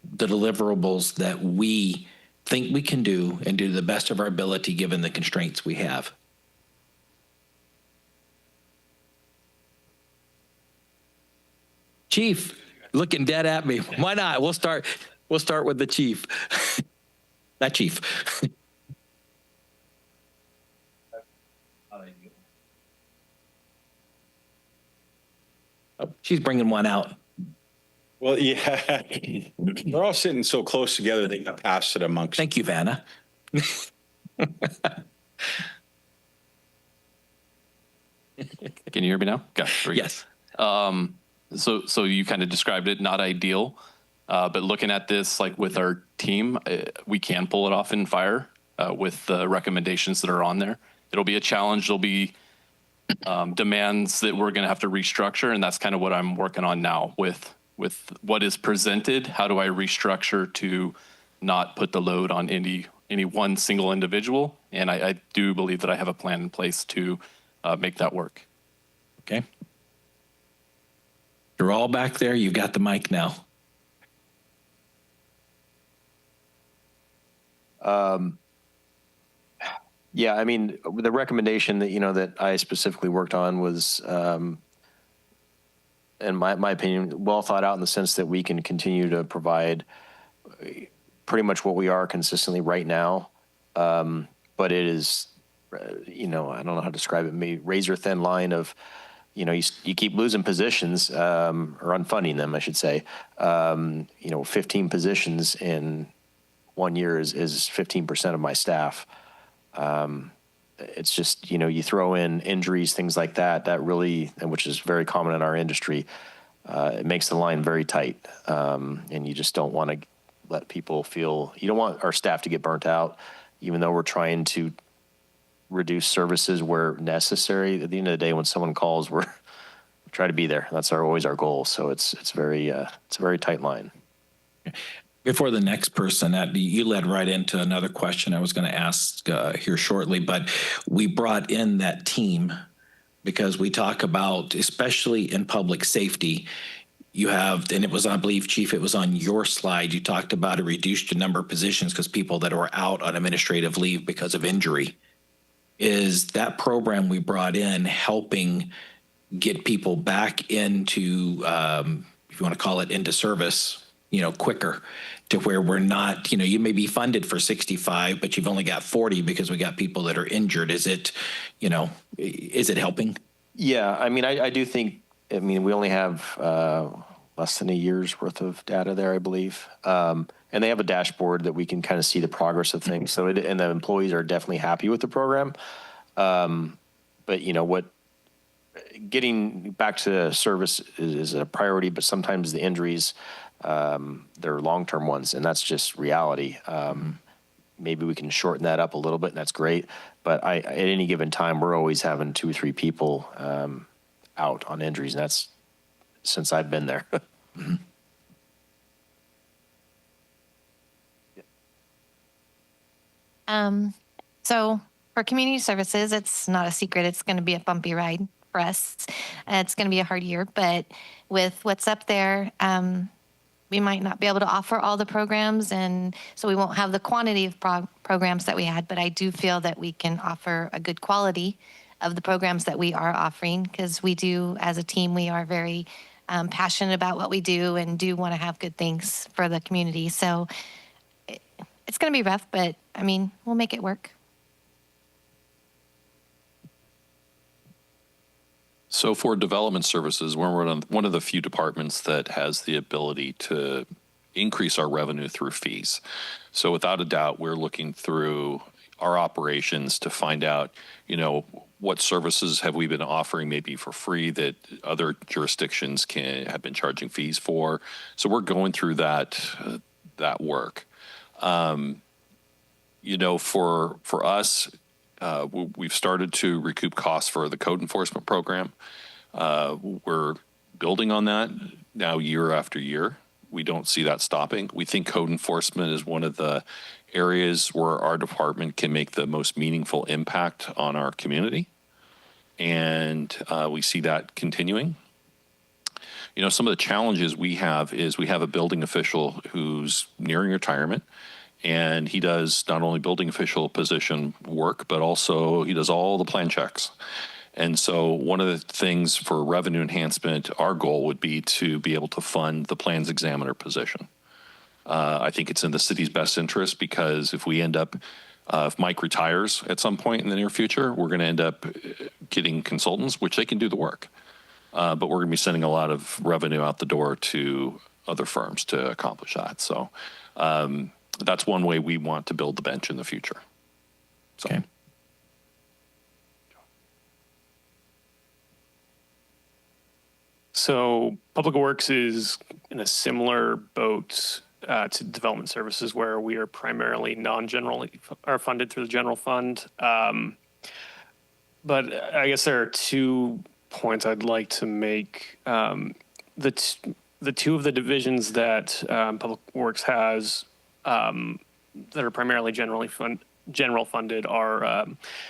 the deliverables that we think we can do and do the best of our ability given the constraints we have? Chief, looking dead at me. Why not? We'll start with the chief. That chief. Oh, she's bringing one out. Well, yeah, they're all sitting so close together they can pass it amongst. Thank you, Vanna. Can you hear me now? Okay. Yes. So you kind of described it, not ideal, but looking at this, like with our team, we can pull it off in fire with the recommendations that are on there. It'll be a challenge. There'll be demands that we're going to have to restructure, and that's kind of what I'm working on now with what is presented. How do I restructure to not put the load on any one single individual? And I do believe that I have a plan in place to make that work. Okay. You're all back there. You've got the mic now. Yeah, I mean, the recommendation that, that I specifically worked on was, in my opinion, well thought out in the sense that we can continue to provide pretty much what we are consistently right now. But it is, I don't know how to describe it, maybe razor thin line of, you keep losing positions, or unfunding them, I should say. 15 positions in 1 year is 15% of my staff. It's just, you throw in injuries, things like that really, which is very common in our industry, it makes the line very tight. And you just don't want to let people feel, you don't want our staff to get burnt out, even though we're trying to reduce services where necessary. At the end of the day, when someone calls, we try to be there. That's always our goal. So it's a very tight line. Before the next person, you led right into another question I was going to ask here shortly, but we brought in that team because we talk about, especially in public safety, you have, and it was, I believe, Chief, it was on your slide, you talked about a reduced number of positions because people that were out on administrative leave because of injury. Is that program we brought in helping get people back into, if you want to call it, into service, quicker, to where we're not, you may be funded for 65, but you've only got 40 because we got people that are injured. Is it helping? Yeah, I mean, I do think, we only have less than a year's worth of data there, I believe. And they have a dashboard that we can kind of see the progress of things. So, and the employees are definitely happy with the program. But getting back to service is a priority, but sometimes the injuries, they're long-term ones, and that's just reality. Maybe we can shorten that up a little bit, and that's great. But at any given time, we're always having 2 or 3 people out on injuries, and that's since I've been there. Mm-hmm. So for community services, it's not a secret. It's going to be a bumpy ride for us. It's going to be a hard year, but with what's up there, we might not be able to offer all the programs, and so we won't have the quantity of programs that we had, but I do feel that we can offer a good quality of the programs that we are offering, because we do, as a team, we are very passionate about what we do and do want to have good things for the community. So it's going to be rough, but I mean, we'll make it work. So for development services, we're one of the few departments that has the ability to increase our revenue through fees. So without a doubt, we're looking through our operations to find out, what services have we been offering maybe for free that other jurisdictions have been charging fees for. So we're going through that work. For us, we've started to recoup costs for the code enforcement program. We're building on that now year after year. We don't see that stopping. We think code enforcement is one of the areas where our department can make the most meaningful impact on our community. And we see that continuing. Some of the challenges we have is we have a building official who's nearing retirement. And he does not only building official position work, but also he does all the plan checks. And so one of the things for revenue enhancement, our goal would be to be able to fund the plans examiner position. I think it's in the city's best interest, because if we end up, if Mike retires at some point in the near future, we're going to end up getting consultants, which they can do the work. But we're going to be sending a lot of revenue out the door to other firms to accomplish that. So, that's one way we want to build the bench in the future. So. Okay. So Public Works is in a similar boat to development services, where we are primarily are funded through the general fund. But I guess there are 2 points I'd like to make. The 2 of the divisions that Public Works has that are primarily general funded are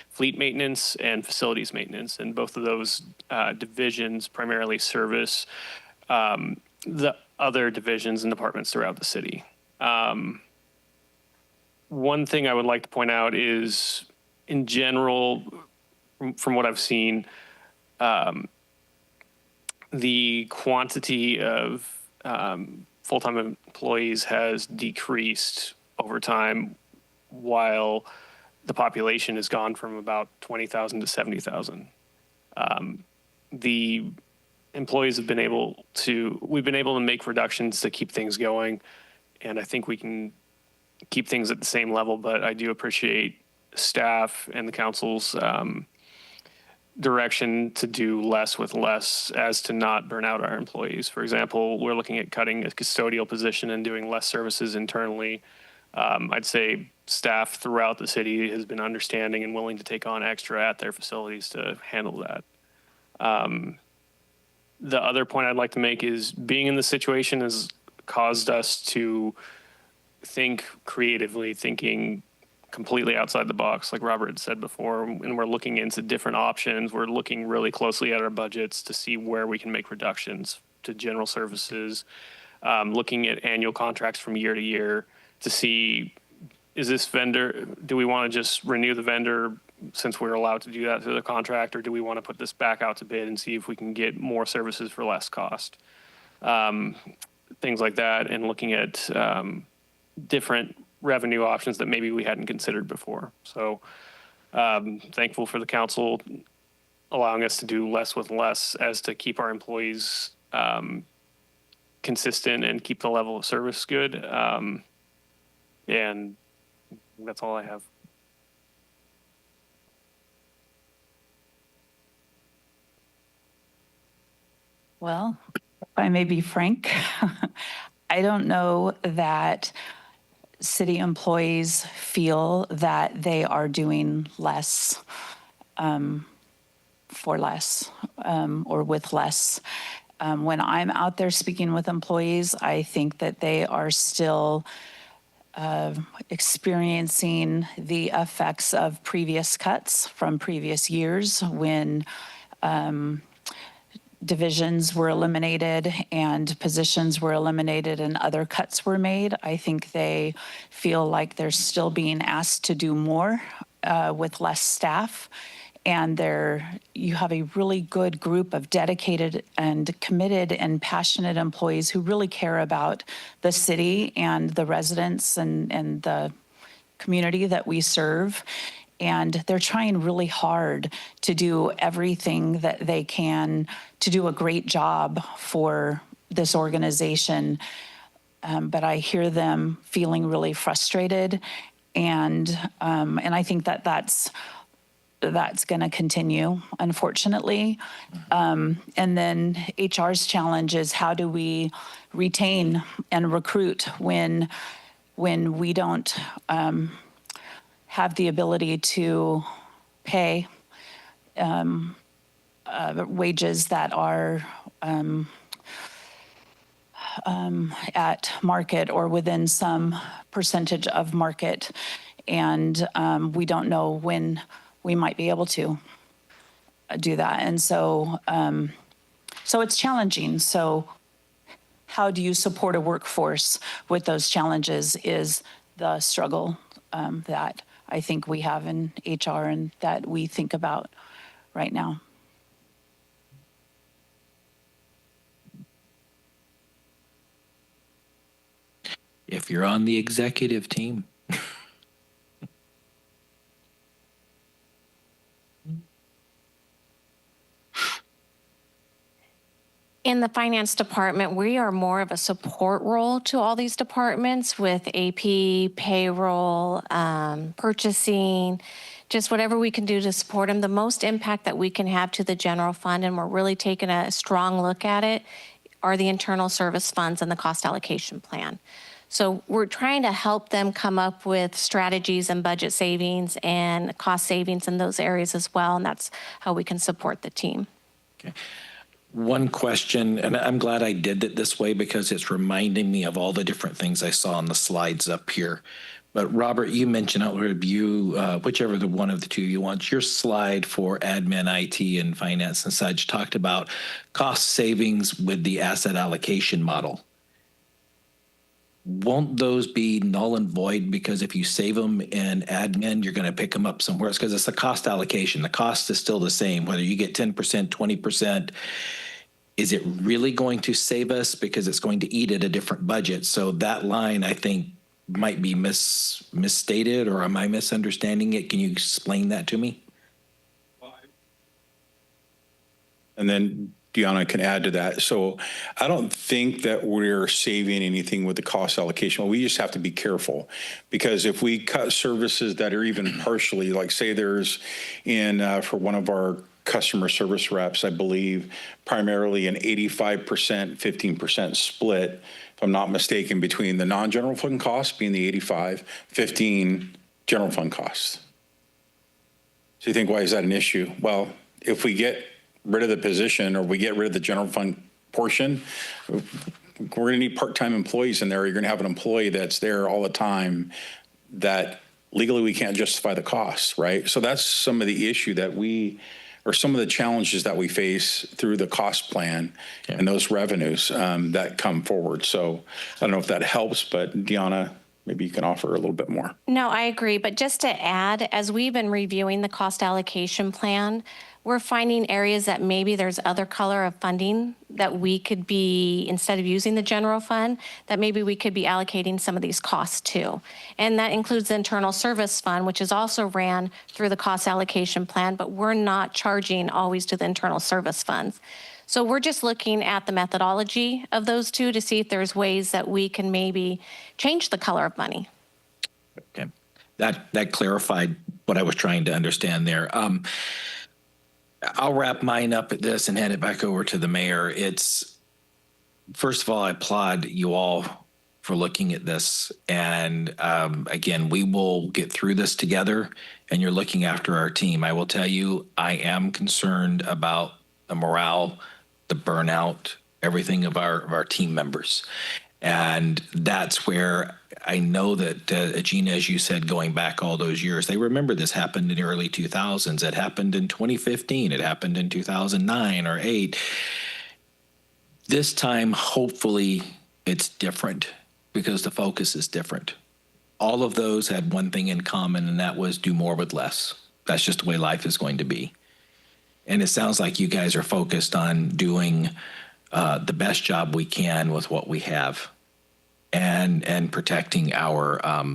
fleet maintenance and facilities maintenance, and both of those divisions primarily service the other divisions and departments throughout the city. One thing I would like to point out is, in general, from what I've seen, the quantity of full-time employees has decreased over time, while the population has gone from about 20,000 to 70,000. The employees we've been able to make reductions to keep things going, and I think we can keep things at the same level, but I do appreciate staff and the council's direction to do less with less, as to not burn out our employees. For example, we're looking at cutting a custodial position and doing less services internally. I'd say staff throughout the city has been understanding and willing to take on extra at their facilities to handle that. The other point I'd like to make is, being in this situation has caused us to think creatively, thinking completely outside the box, like Robert had said before, and we're looking into different options. We're looking really closely at our budgets to see where we can make reductions to general services, looking at annual contracts from year to year to see, is this vendor, do we want to just renew the vendor since we're allowed to do that through the contract, or do we want to put this back out to bid and see if we can get more services for less cost? Things like that, and looking at different revenue options that maybe we hadn't considered before. So thankful for the council allowing us to do less with less, as to keep our employees consistent and keep the level of service good. And that's all I have. Well, if I may be frank, I don't know that city employees feel that they are doing less for less or with less. When I'm out there speaking with employees, I think that they are still experiencing the effects of previous cuts from previous years, when divisions were eliminated and positions were eliminated and other cuts were made. I think they feel like they're still being asked to do more with less staff. And you have a really good group of dedicated and committed and passionate employees who really care about the city and the residents and the community that we serve. And they're trying really hard to do everything that they can to do a great job for this organization. But I hear them feeling really frustrated. And I think that's going to continue, unfortunately. And then HR's challenge is how do we retain and recruit when we don't have the ability to pay wages that are at market or within some percentage of market. And we don't know when we might be able to do that. And so it's challenging. So how do you support a workforce with those challenges is the struggle that I think we have in HR and that we think about right now. If you're on the executive team. In the finance department, we are more of a support role to all these departments with AP, payroll, purchasing, just whatever we can do to support them. The most impact that we can have to the general fund, and we're really taking a strong look at it, are the internal service funds and the cost allocation plan. So we're trying to help them come up with strategies and budget savings and cost savings in those areas as well, and that's how we can support the team. Okay. One question, and I'm glad I did it this way because it's reminding me of all the different things I saw on the slides up here. But Robert, you mentioned out review, whichever the one of the two you want, your slide for admin, IT, and finance and such talked about cost savings with the asset allocation model. Won't those be null and void because if you save them in admin, you're going to pick them up somewhere else because it's the cost allocation. The cost is still the same, whether you get 10%, 20%. Is it really going to save us because it's going to eat at a different budget? So that line, I think, might be misstated, or am I misunderstanding it? Can you explain that to me? And then Deanna can add to that. So I don't think that we're saving anything with the cost allocation. We just have to be careful because if we cut services that are even partially, like say there's for one of our customer service reps, I believe, primarily an 85%, 15% split, if I'm not mistaken, between the non-general fund costs being the 85, 15 general fund costs. So you think, why is that an issue? Well, if we get rid of the position or we get rid of the general fund portion, we're going to need part-time employees in there. You're going to have an employee that's there all the time that legally we can't justify the costs, right? So that's some of the issue that or some of the challenges that we face through the cost plan and those revenues that come forward. So I don't know if that helps, but Deanna, maybe you can offer a little bit more. No, I agree. But just to add, as we've been reviewing the cost allocation plan, we're finding areas that maybe there's other color of funding that we could be, instead of using the general fund, that maybe we could be allocating some of these costs to. And that includes the internal service fund, which is also ran through the cost allocation plan, but we're not charging always to the internal service funds. So we're just looking at the methodology of those two to see if there's ways that we can maybe change the color of money. Okay, that clarified what I was trying to understand there. I'll wrap mine up at this and hand it back over to the mayor. First of all, I applaud you all for looking at this. And again, we will get through this together and you're looking after our team. I will tell you, I am concerned about the morale, the burnout, everything of our team members. And that's where I know that, Gina, as you said, going back all those years, they remember this happened in the early 2000s. It happened in 2015. It happened in 2009 or 8. This time, hopefully, it's different because the focus is different. All of those had one thing in common, and that was do more with less. That's just the way life is going to be. And it sounds like you guys are focused on doing the best job we can with what we have, and protecting our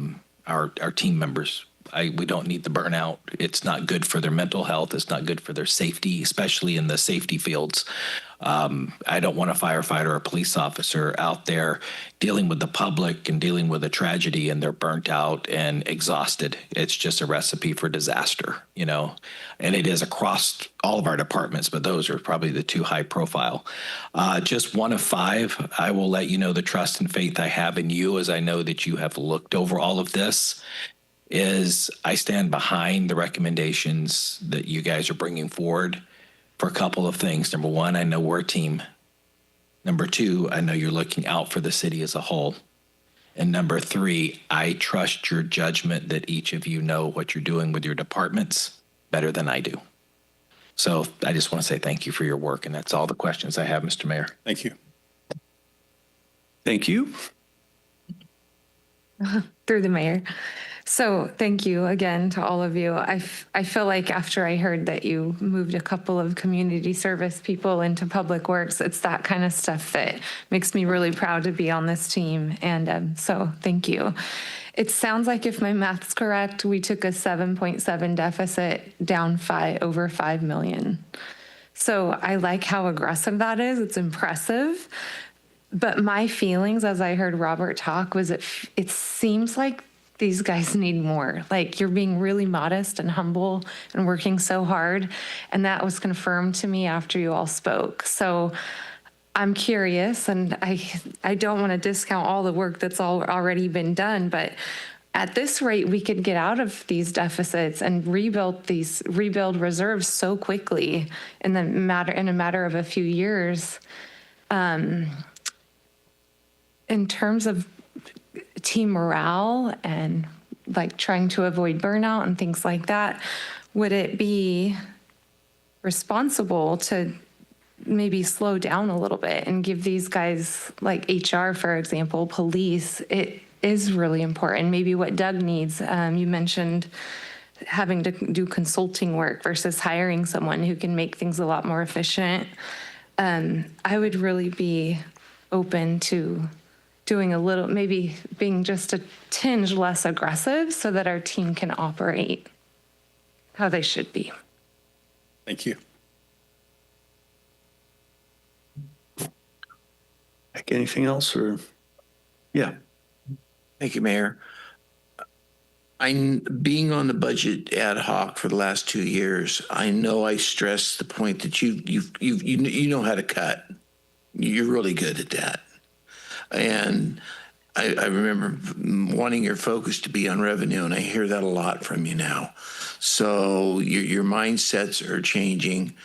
team members. We don't need the burnout. It's not good for their mental health. It's not good for their safety, especially in the safety fields. I don't want a firefighter or a police officer out there dealing with the public and dealing with a tragedy and they're burnt out and exhausted. It's just a recipe for disaster, you know, and it is across all of our departments, but those are probably the two high profile. Just one of five, I will let you know the trust and faith I have in you, as I know that you have looked over all of this, is I stand behind the recommendations that you guys are bringing forward for a couple of things. Number one, I know we're a team. Number two, I know you're looking out for the city as a whole. And number three, I trust your judgment that each of you know what you're doing with your departments better than I do. So I just want to say thank you for your work. And that's all the questions I have, Mr. Mayor. Thank you. Thank you. Through the mayor. So thank you again to all of you. I feel like after I heard that you moved a couple of community service people into public works, it's that kind of stuff that makes me really proud to be on this team. And so thank you. It sounds like, if my math's correct, we took a 7.7 deficit down over 5 million. So I like how aggressive that is. It's impressive. But my feelings as I heard Robert talk was it seems like these guys need more. Like, you're being really modest and humble and working so hard. And that was confirmed to me after you all spoke. So I'm curious, and I don't want to discount all the work that's already been done, but at this rate, we could get out of these deficits and rebuild reserves so quickly in a matter of a few years. In terms of team morale and like trying to avoid burnout and things like that, would it be responsible to maybe slow down a little bit and give these guys, like HR, for example, police, it is really important. Maybe what Doug needs, you mentioned having to do consulting work versus hiring someone who can make things a lot more efficient. I would really be open to doing a little, maybe being just a tinge less aggressive so that our team can operate how they should be. Thank you. Anything else, or? Yeah. Thank you, Mayor. I'm being on the budget ad hoc for the last 2 years. I know I stressed the point that you know how to cut. You're really good at that. And I remember wanting your focus to be on revenue, and I hear that a lot from you now. So your mindsets are changing.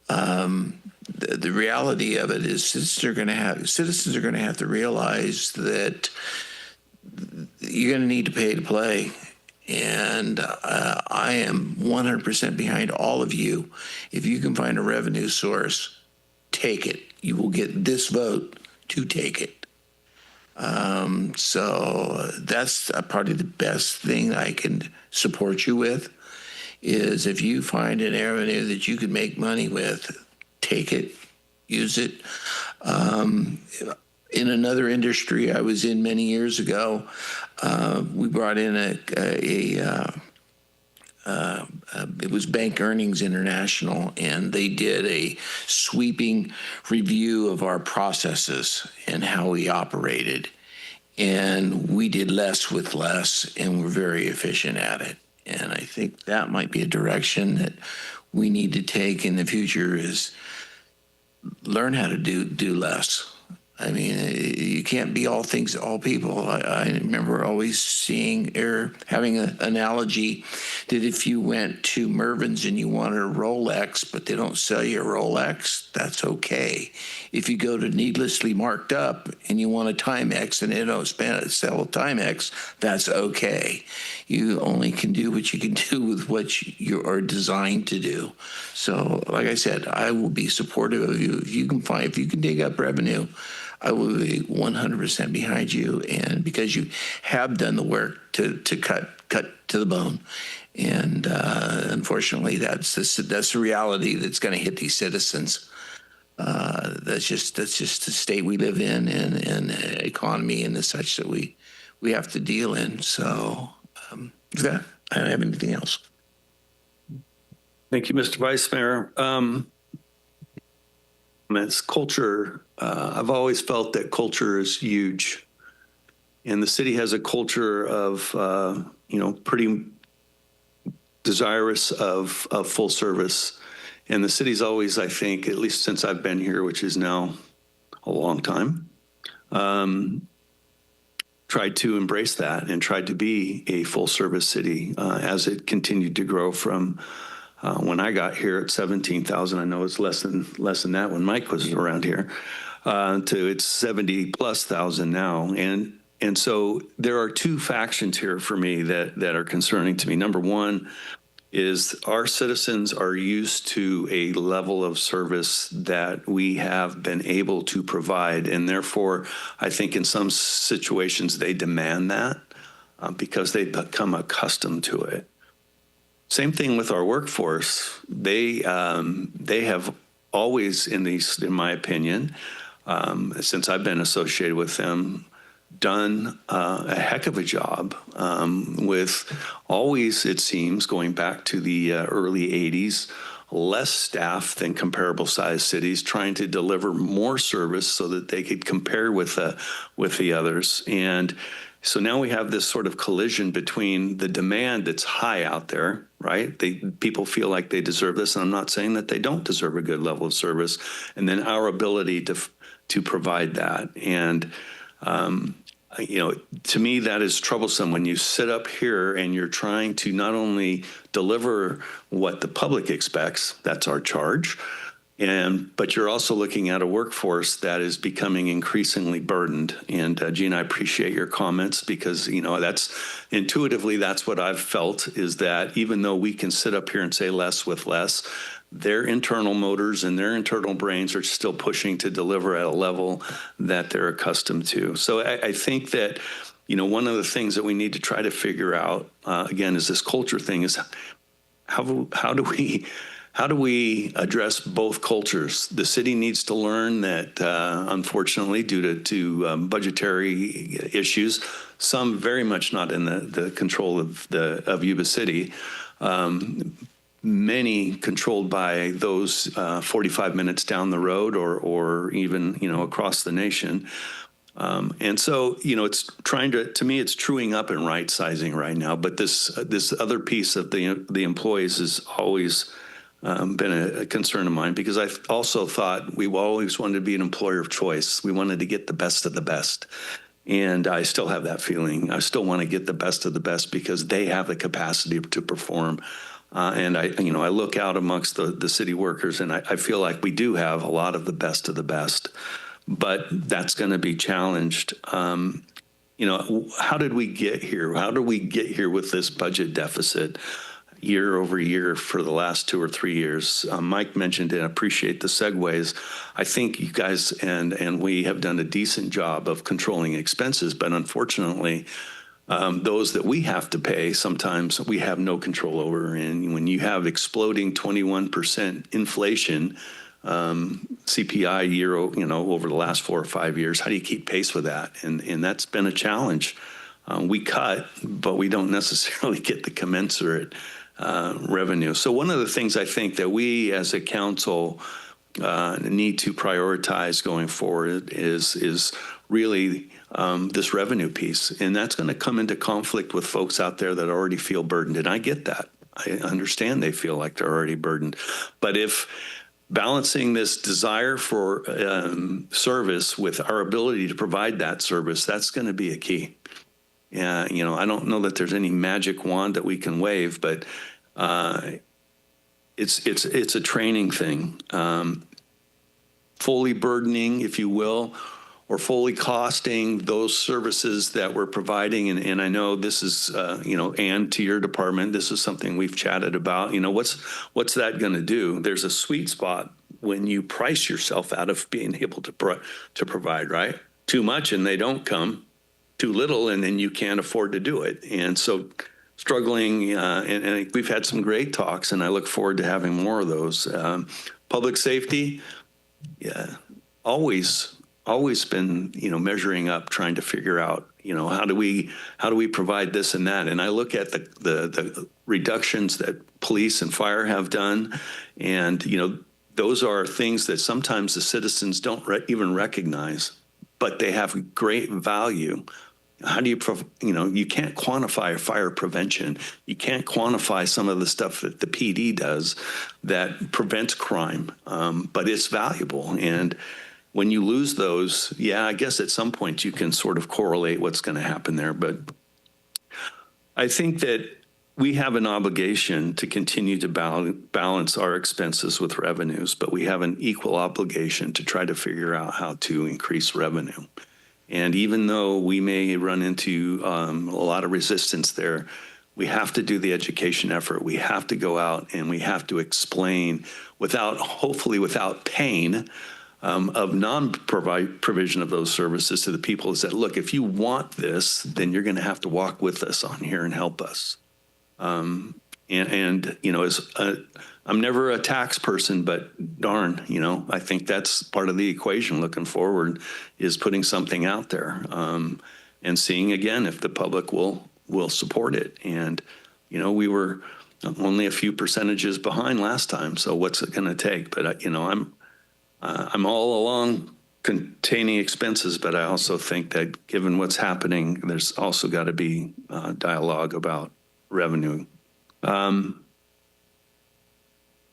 The reality of it is citizens are going to have to realize that you're going to need to pay to play. And I am 100% behind all of you. If you can find a revenue source, take it. You will get this vote to take it. So that's probably the best thing I can support you with, is if you find an avenue that you can make money with, take it, use it. In another industry I was in many years ago, we brought in it was Bank Earnings International, and they did a sweeping review of our processes and how we operated. And we did less with less, and we're very efficient at it. And I think that might be a direction that we need to take in the future, is learn how to do less. I mean, you can't be all things to all people. I remember always seeing or having an analogy that if you went to Mervyn's and you wanted a Rolex, but they don't sell you a Rolex, that's okay. If you go to Needlessly Marked Up and you want a Timex and they don't sell a Timex, that's okay. You only can do what you can do with what you are designed to do. So, like I said, I will be supportive of you. If you can dig up revenue, I will be 100% behind you, and because you have done the work to cut to the bone, and unfortunately, that's the reality that's going to hit these citizens. That's just the state we live in, and economy and the such that we have to deal in. So, with that, I don't have anything else. Thank you, Mr. Vice Mayor. It's culture. I've always felt that culture is huge, and the city has a culture of, pretty desirous of full service. And the city's always, I think, at least since I've been here, which is now a long time, tried to embrace that and tried to be a full service city as it continued to grow from. When I got here at 17,000, I know it's less than that when Mike was around here, to it's 70,000+ now. And so there are two factions here for me that are concerning to me. Number one is our citizens are used to a level of service that we have been able to provide. And therefore, I think in some situations they demand that because they've become accustomed to it. Same thing with our workforce. They have always, in my opinion, since I've been associated with them, done a heck of a job with always, it seems, going back to the early 80s, less staff than comparable sized cities, trying to deliver more service so that they could compare with the others. And so now we have this sort of collision between the demand that's high out there, right? People feel like they deserve this, and I'm not saying that they don't deserve a good level of service, and then our ability to provide that. And to me, that is troublesome when you sit up here and you're trying to not only deliver what the public expects, that's our charge, but you're also looking at a workforce that is becoming increasingly burdened. And Gene, I appreciate your comments because, that's intuitively, that's what I've felt is that even though we can sit up here and say less with less, their internal motors and their internal brains are still pushing to deliver at a level that they're accustomed to. So I think that, one of the things that we need to try to figure out, again, is this culture thing is how do we address both cultures? The city needs to learn that, unfortunately, due to budgetary issues, some very much not in the control of Yuba City, many controlled by those 45 minutes down the road or even, across the nation. And so, it's to me, it's truing up and right sizing right now. But this other piece of the employees has always been a concern of mine because I also thought we always wanted to be an employer of choice. We wanted to get the best of the best. And I still have that feeling. I still want to get the best of the best because they have the capacity to perform. And I look out amongst the city workers and I feel like we do have a lot of the best, but that's going to be challenged. How did we get here? How did we get here with this budget deficit year over year for the last 2 or 3 years? Mike mentioned and appreciate the segues. I think you guys and we have done a decent job of controlling expenses, but unfortunately, those that we have to pay, sometimes we have no control over. And when you have exploding 21% inflation, CPI year, over the last 4 or 5 years, how do you keep pace with that? And that's been a challenge. We cut, but we don't necessarily get the commensurate revenue. So one of the things I think that we as a council need to prioritize going forward is really this revenue piece. And that's going to come into conflict with folks out there that already feel burdened. And I get that. I understand they feel like they're already burdened. But if balancing this desire for service with our ability to provide that service, that's going to be a key. Yeah, you know, I don't know that there's any magic wand that we can wave, but it's a training thing. Fully burdening, if you will, or fully costing those services that we're providing. And I know this is, you know, and to your department, this is something we've chatted about. You know, what's that going to do? There's a sweet spot when you price yourself out of being able to provide, right? Too much and they don't come, too little and then you can't afford to do it. And so struggling, and we've had some great talks, and I look forward to having more of those. Public safety, yeah, always been, you know, measuring up, trying to figure out, you know, how do we provide this and that. And I look at the reductions that police and fire have done, and you know, those are things that sometimes the citizens don't even recognize, but they have great value. How do you, you know, you can't quantify fire prevention. You can't quantify some of the stuff that the PD does that prevents crime, but it's valuable. And when you lose those, yeah, I guess at some point you can sort of correlate what's going to happen there. But I think that we have an obligation to continue to balance our expenses with revenues, but we have an equal obligation to try to figure out how to increase revenue. And even though we may run into a lot of resistance there, we have to do the education effort. We have to go out and we have to explain hopefully without pain of non-provision of those services to the people is that, look, if you want this, then you're going to have to walk with us on here and help us. And you know, I'm never a tax person, but darn, you know, I think that's part of the equation looking forward is putting something out there and seeing again if the public will support it. And, you know, we were only a few percentages behind last time. So what's it going to take? But, you know, I'm all along containing expenses, but I also think that given what's happening, there's also got to be dialogue about revenue.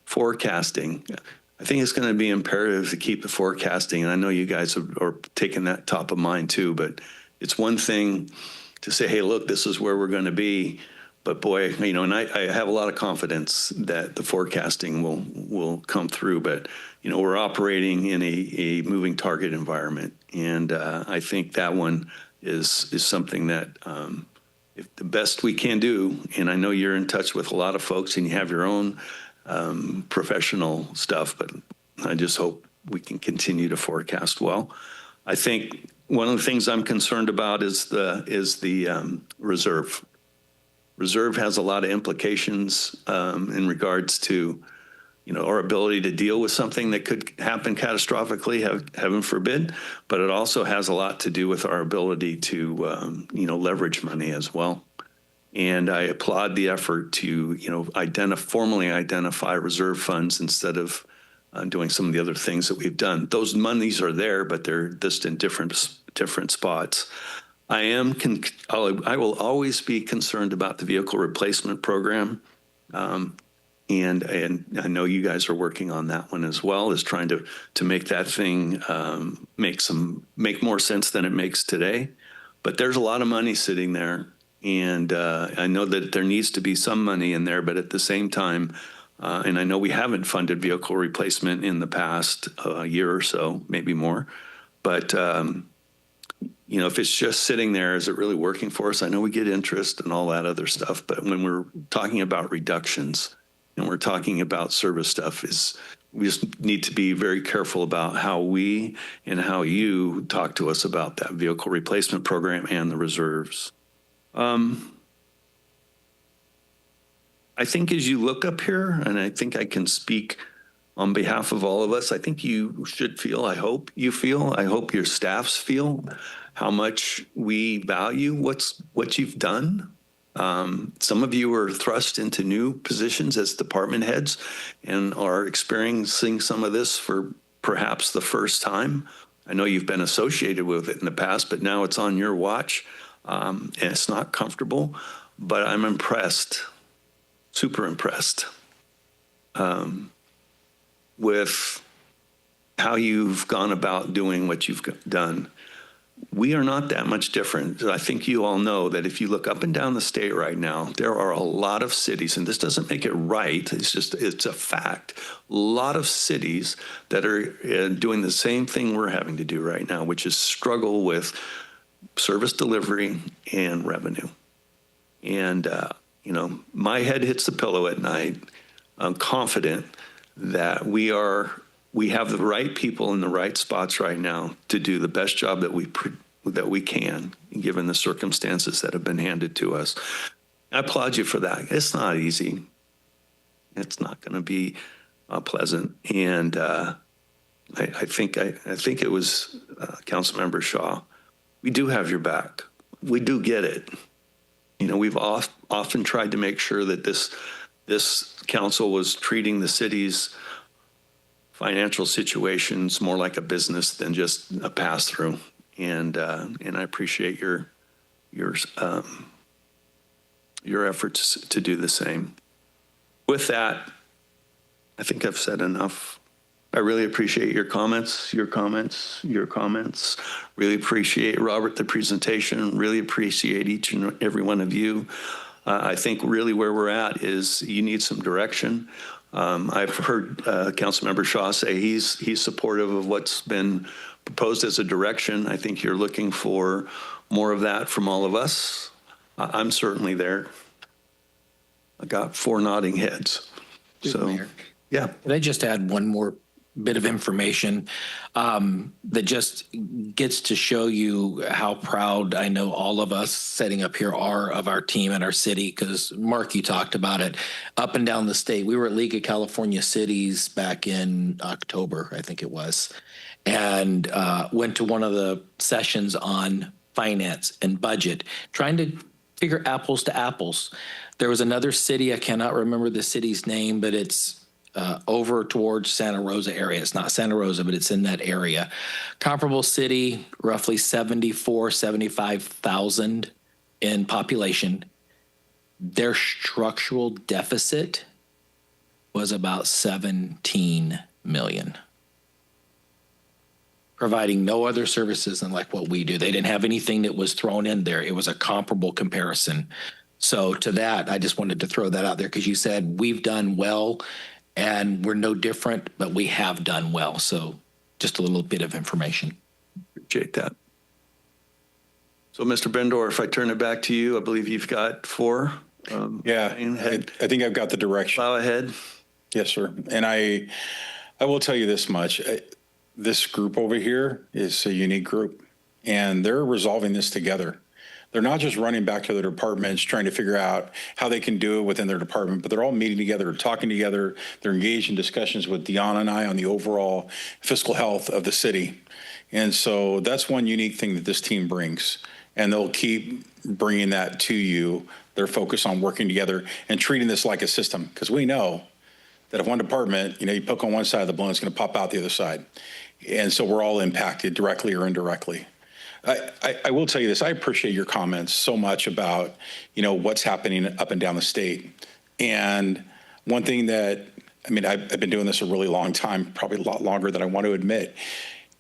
Forecasting. I think it's going to be imperative to keep the forecasting. And I know you guys are taking that top of mind too, but it's one thing to say, hey, look, this is where we're going to be. But boy, you know, and I have a lot of confidence that the forecasting will come through. But, you know, we're operating in a moving target environment. And I think that one is something that if the best we can do, and I know you're in touch with a lot of folks and you have your own professional stuff, but I just hope we can continue to forecast well. I think one of the things I'm concerned about is the reserve. Reserve has a lot of implications in regards to, you know, our ability to deal with something that could happen catastrophically, heaven forbid, but it also has a lot to do with our ability to, you know, leverage money as well. And I applaud the effort to, you know, formally identify reserve funds instead of doing some of the other things that we've done. Those monies are there, but they're just in different spots. I will always be concerned about the vehicle replacement program. And I know you guys are working on that one as well, is trying to make that thing make more sense than it makes today. But there's a lot of money sitting there. And I know that there needs to be some money in there, but at the same time, and I know we haven't funded vehicle replacement in the past year or so, maybe more. But, you know, if it's just sitting there, is it really working for us? I know we get interest and all that other stuff, but when we're talking about reductions and we're talking about service stuff, we just need to be very careful about how we and how you talk to us about that vehicle replacement program and the reserves. I think as you look up here, and I think I can speak on behalf of all of us, I think you should feel, I hope your staffs feel how much we value what you've done. Some of you are thrust into new positions as department heads and are experiencing some of this for perhaps the first time. I know you've been associated with it in the past, but now it's on your watch. And it's not comfortable, but I'm impressed, super impressed. with how you've gone about doing what you've done. We are not that much different. I think you all know that if you look up and down the state right now, there are a lot of cities, and this doesn't make it right, it's a fact. A lot of cities that are doing the same thing we're having to do right now, which is struggle with service delivery and revenue. And, my head hits the pillow at night. I'm confident that we have the right people in the right spots right now to do the best job that we can, given the circumstances that have been handed to us. I applaud you for that. It's not easy. It's not going to be pleasant. And I think it was Councilmember Shaw. We do have your back. We do get it. We've often tried to make sure that this council was treating the city's financial situations more like a business than just a pass-through, and I appreciate your efforts to do the same. With that, I think I've said enough. I really appreciate your comments. Really appreciate, Robert, the presentation. Really appreciate each and every one of you. I think really where we're at is you need some direction. I've heard Councilmember Shaw say he's supportive of what's been proposed as a direction. I think you're looking for more of that from all of us. I'm certainly there. I got 4 nodding heads. So, Mayor, yeah. Could I just add one more bit of information that just gets to show you how proud I know all of us sitting up here are of our team and our city? Because Mark, you talked about it up and down the state. We were at League of California Cities back in October, I think it was, and went to one of the sessions on finance and budget, trying to figure apples to apples. There was another city, I cannot remember the city's name, but it's over towards Santa Rosa area. It's not Santa Rosa, but it's in that area. Comparable city, roughly 75,000 in population. Their structural deficit was about 17 million. Providing no other services than like what we do. They didn't have anything that was thrown in there. It was a comparable comparison. So to that, I just wanted to throw that out there because you said we've done well and we're no different, but we have done well. So just a little bit of information. Appreciate that. So Mr. Bendor, if I turn it back to you, I believe you've got 4. I think I've got the direction. Plow ahead. Yes, sir. And I will tell you this much. This group over here is a unique group, and they're resolving this together. They're not just running back to their departments trying to figure out how they can do it within their department, but they're all meeting together, talking together. They're engaged in discussions with Deanna and I on the overall fiscal health of the city. And so that's one unique thing that this team brings, and they'll keep bringing that to you. They're focused on working together and treating this like a system, because we know that if one department, you poke on one side of the balloon, it's going to pop out the other side. And so we're all impacted directly or indirectly. I will tell you this. I appreciate your comments so much about, what's happening up and down the state. And one thing that, I've been doing this a really long time, probably a lot longer than I want to admit.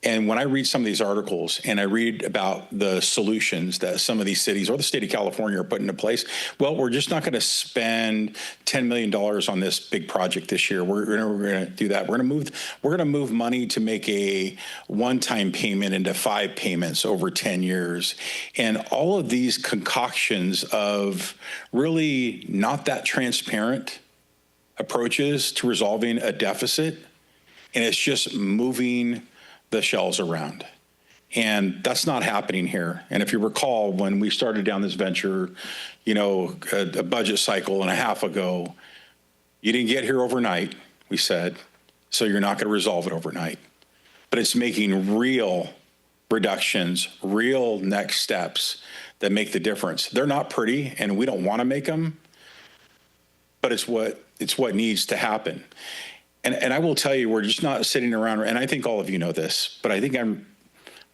And when I read some of these articles and I read about the solutions that some of these cities or the state of California are putting into place, well, we're just not going to spend $10 million on this big project this year. We're going to do that. We're going to move money to make a one-time payment into 5 payments over 10 years. And all of these concoctions of really not that transparent approaches to resolving a deficit, and it's just moving the shells around. And that's not happening here. And if you recall, when we started down this venture, a budget cycle and a half ago, you didn't get here overnight, we said, so you're not going to resolve it overnight. But it's making real reductions, real next steps that make the difference. They're not pretty, and we don't want to make them, but it's what needs to happen. And I will tell you, we're just not sitting around, and I think all of you know this, but I think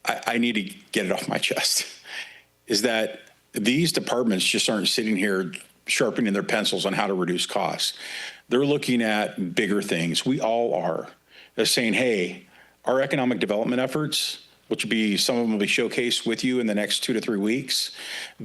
I need to get it off my chest, is that these departments just aren't sitting here sharpening their pencils on how to reduce costs. They're looking at bigger things. We all are. as saying, hey, our economic development efforts, which will be, some of them will be showcased with you in the next 2 to 3 weeks,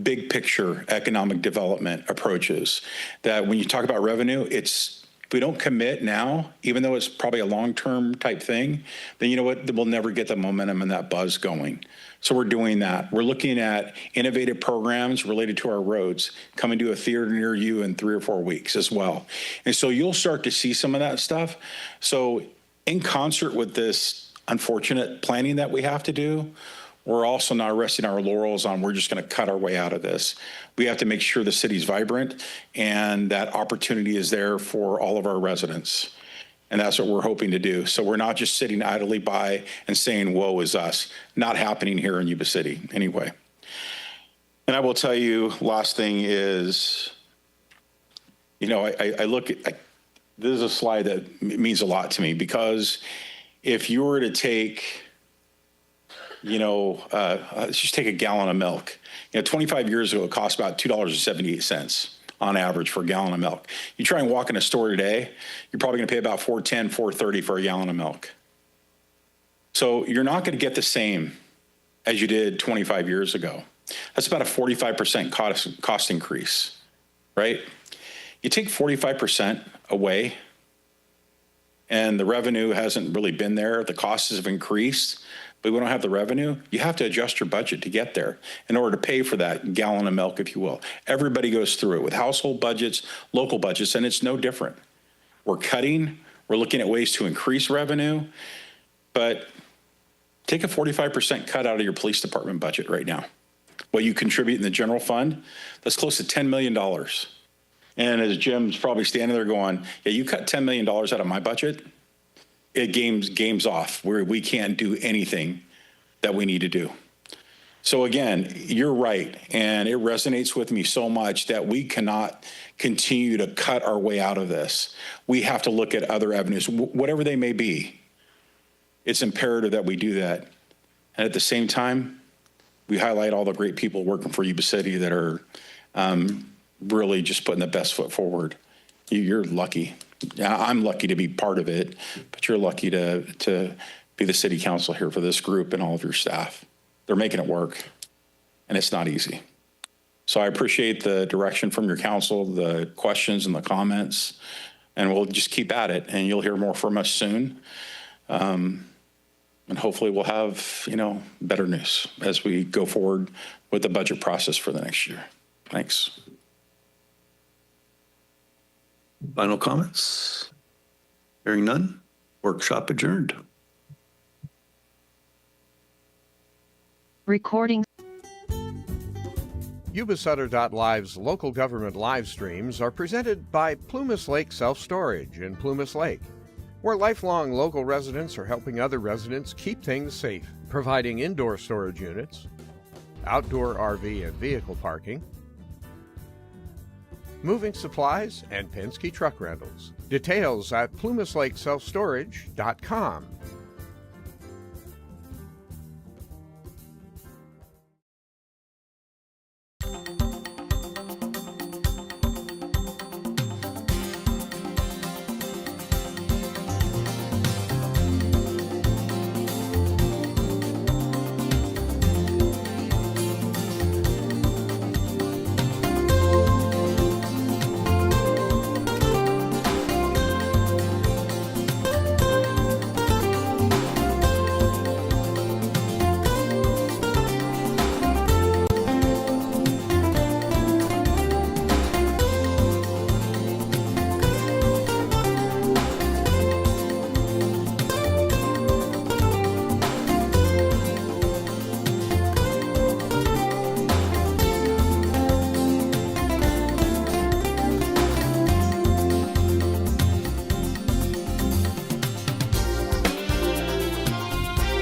big picture economic development approaches that when you talk about revenue, if we don't commit now, even though it's probably a long-term type thing, then you know what, we'll never get the momentum and that buzz going. So we're doing that. We're looking at innovative programs related to our roads coming to a theater near you in 3 or 4 weeks as well. And so you'll start to see some of that stuff. So in concert with this unfortunate planning that we have to do, we're also not resting our laurels on we're just going to cut our way out of this. We have to make sure the city's vibrant and that opportunity is there for all of our residents. And that's what we're hoping to do. So we're not just sitting idly by and saying, woe is us. Not happening here in Yuba City anyway. And I will tell you, last thing is, you know, I look at, this is a slide that means a lot to me, because if you were to take, you know, let's just take a gallon of milk. You know, 25 years ago, it cost about $2.78 on average for a gallon of milk. You try and walk in a store today, you're probably going to pay about $4.10, $4.30 for a gallon of milk. So you're not going to get the same as you did 25 years ago. That's about a 45% cost increase, right? You take 45% away and the revenue hasn't really been there. The costs have increased, but we don't have the revenue. You have to adjust your budget to get there in order to pay for that gallon of milk, if you will. Everybody goes through it with household budgets, local budgets, and it's no different. We're cutting, we're looking at ways to increase revenue, but take a 45% cut out of your police department budget right now. What you contribute in the general fund, that's close to $10 million. And as Jim's probably standing there going, yeah, you cut $10 million out of my budget, it game's off, where we can't do anything that we need to do. So again, you're right, and it resonates with me so much that we cannot continue to cut our way out of this. We have to look at other avenues, whatever they may be. It's imperative that we do that. And at the same time, we highlight all the great people working for Yuba City that are really just putting the best foot forward. You're lucky. I'm lucky to be part of it, but you're lucky to be the city council here for this group and all of your staff. They're making it work, and it's not easy. So I appreciate the direction from your council, the questions and the comments, and we'll just keep at it, and you'll hear more from us soon. And hopefully we'll have, you know, better news as we go forward with the budget process for the next year. Thanks. Final comments? Hearing none, workshop adjourned. Recording. Yuba-Sutter.LIVE's local government live streams are presented by Plumas Lake Self-Storage in Plumas Lake, where lifelong local residents are helping other residents keep things safe, providing indoor storage units, outdoor RV and vehicle parking, moving supplies, and Penske truck rentals. Details at plumaslakeselfstorage.com.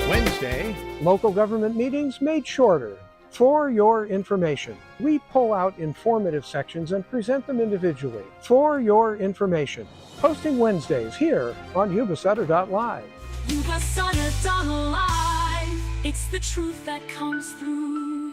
Wednesday, local government meetings made shorter. For your information, we pull out informative sections and present them individually. For your information, posting Wednesdays here on Yuba-Sutter.LIVE. Yuba-Sutter.LIVE. It's the truth that comes through.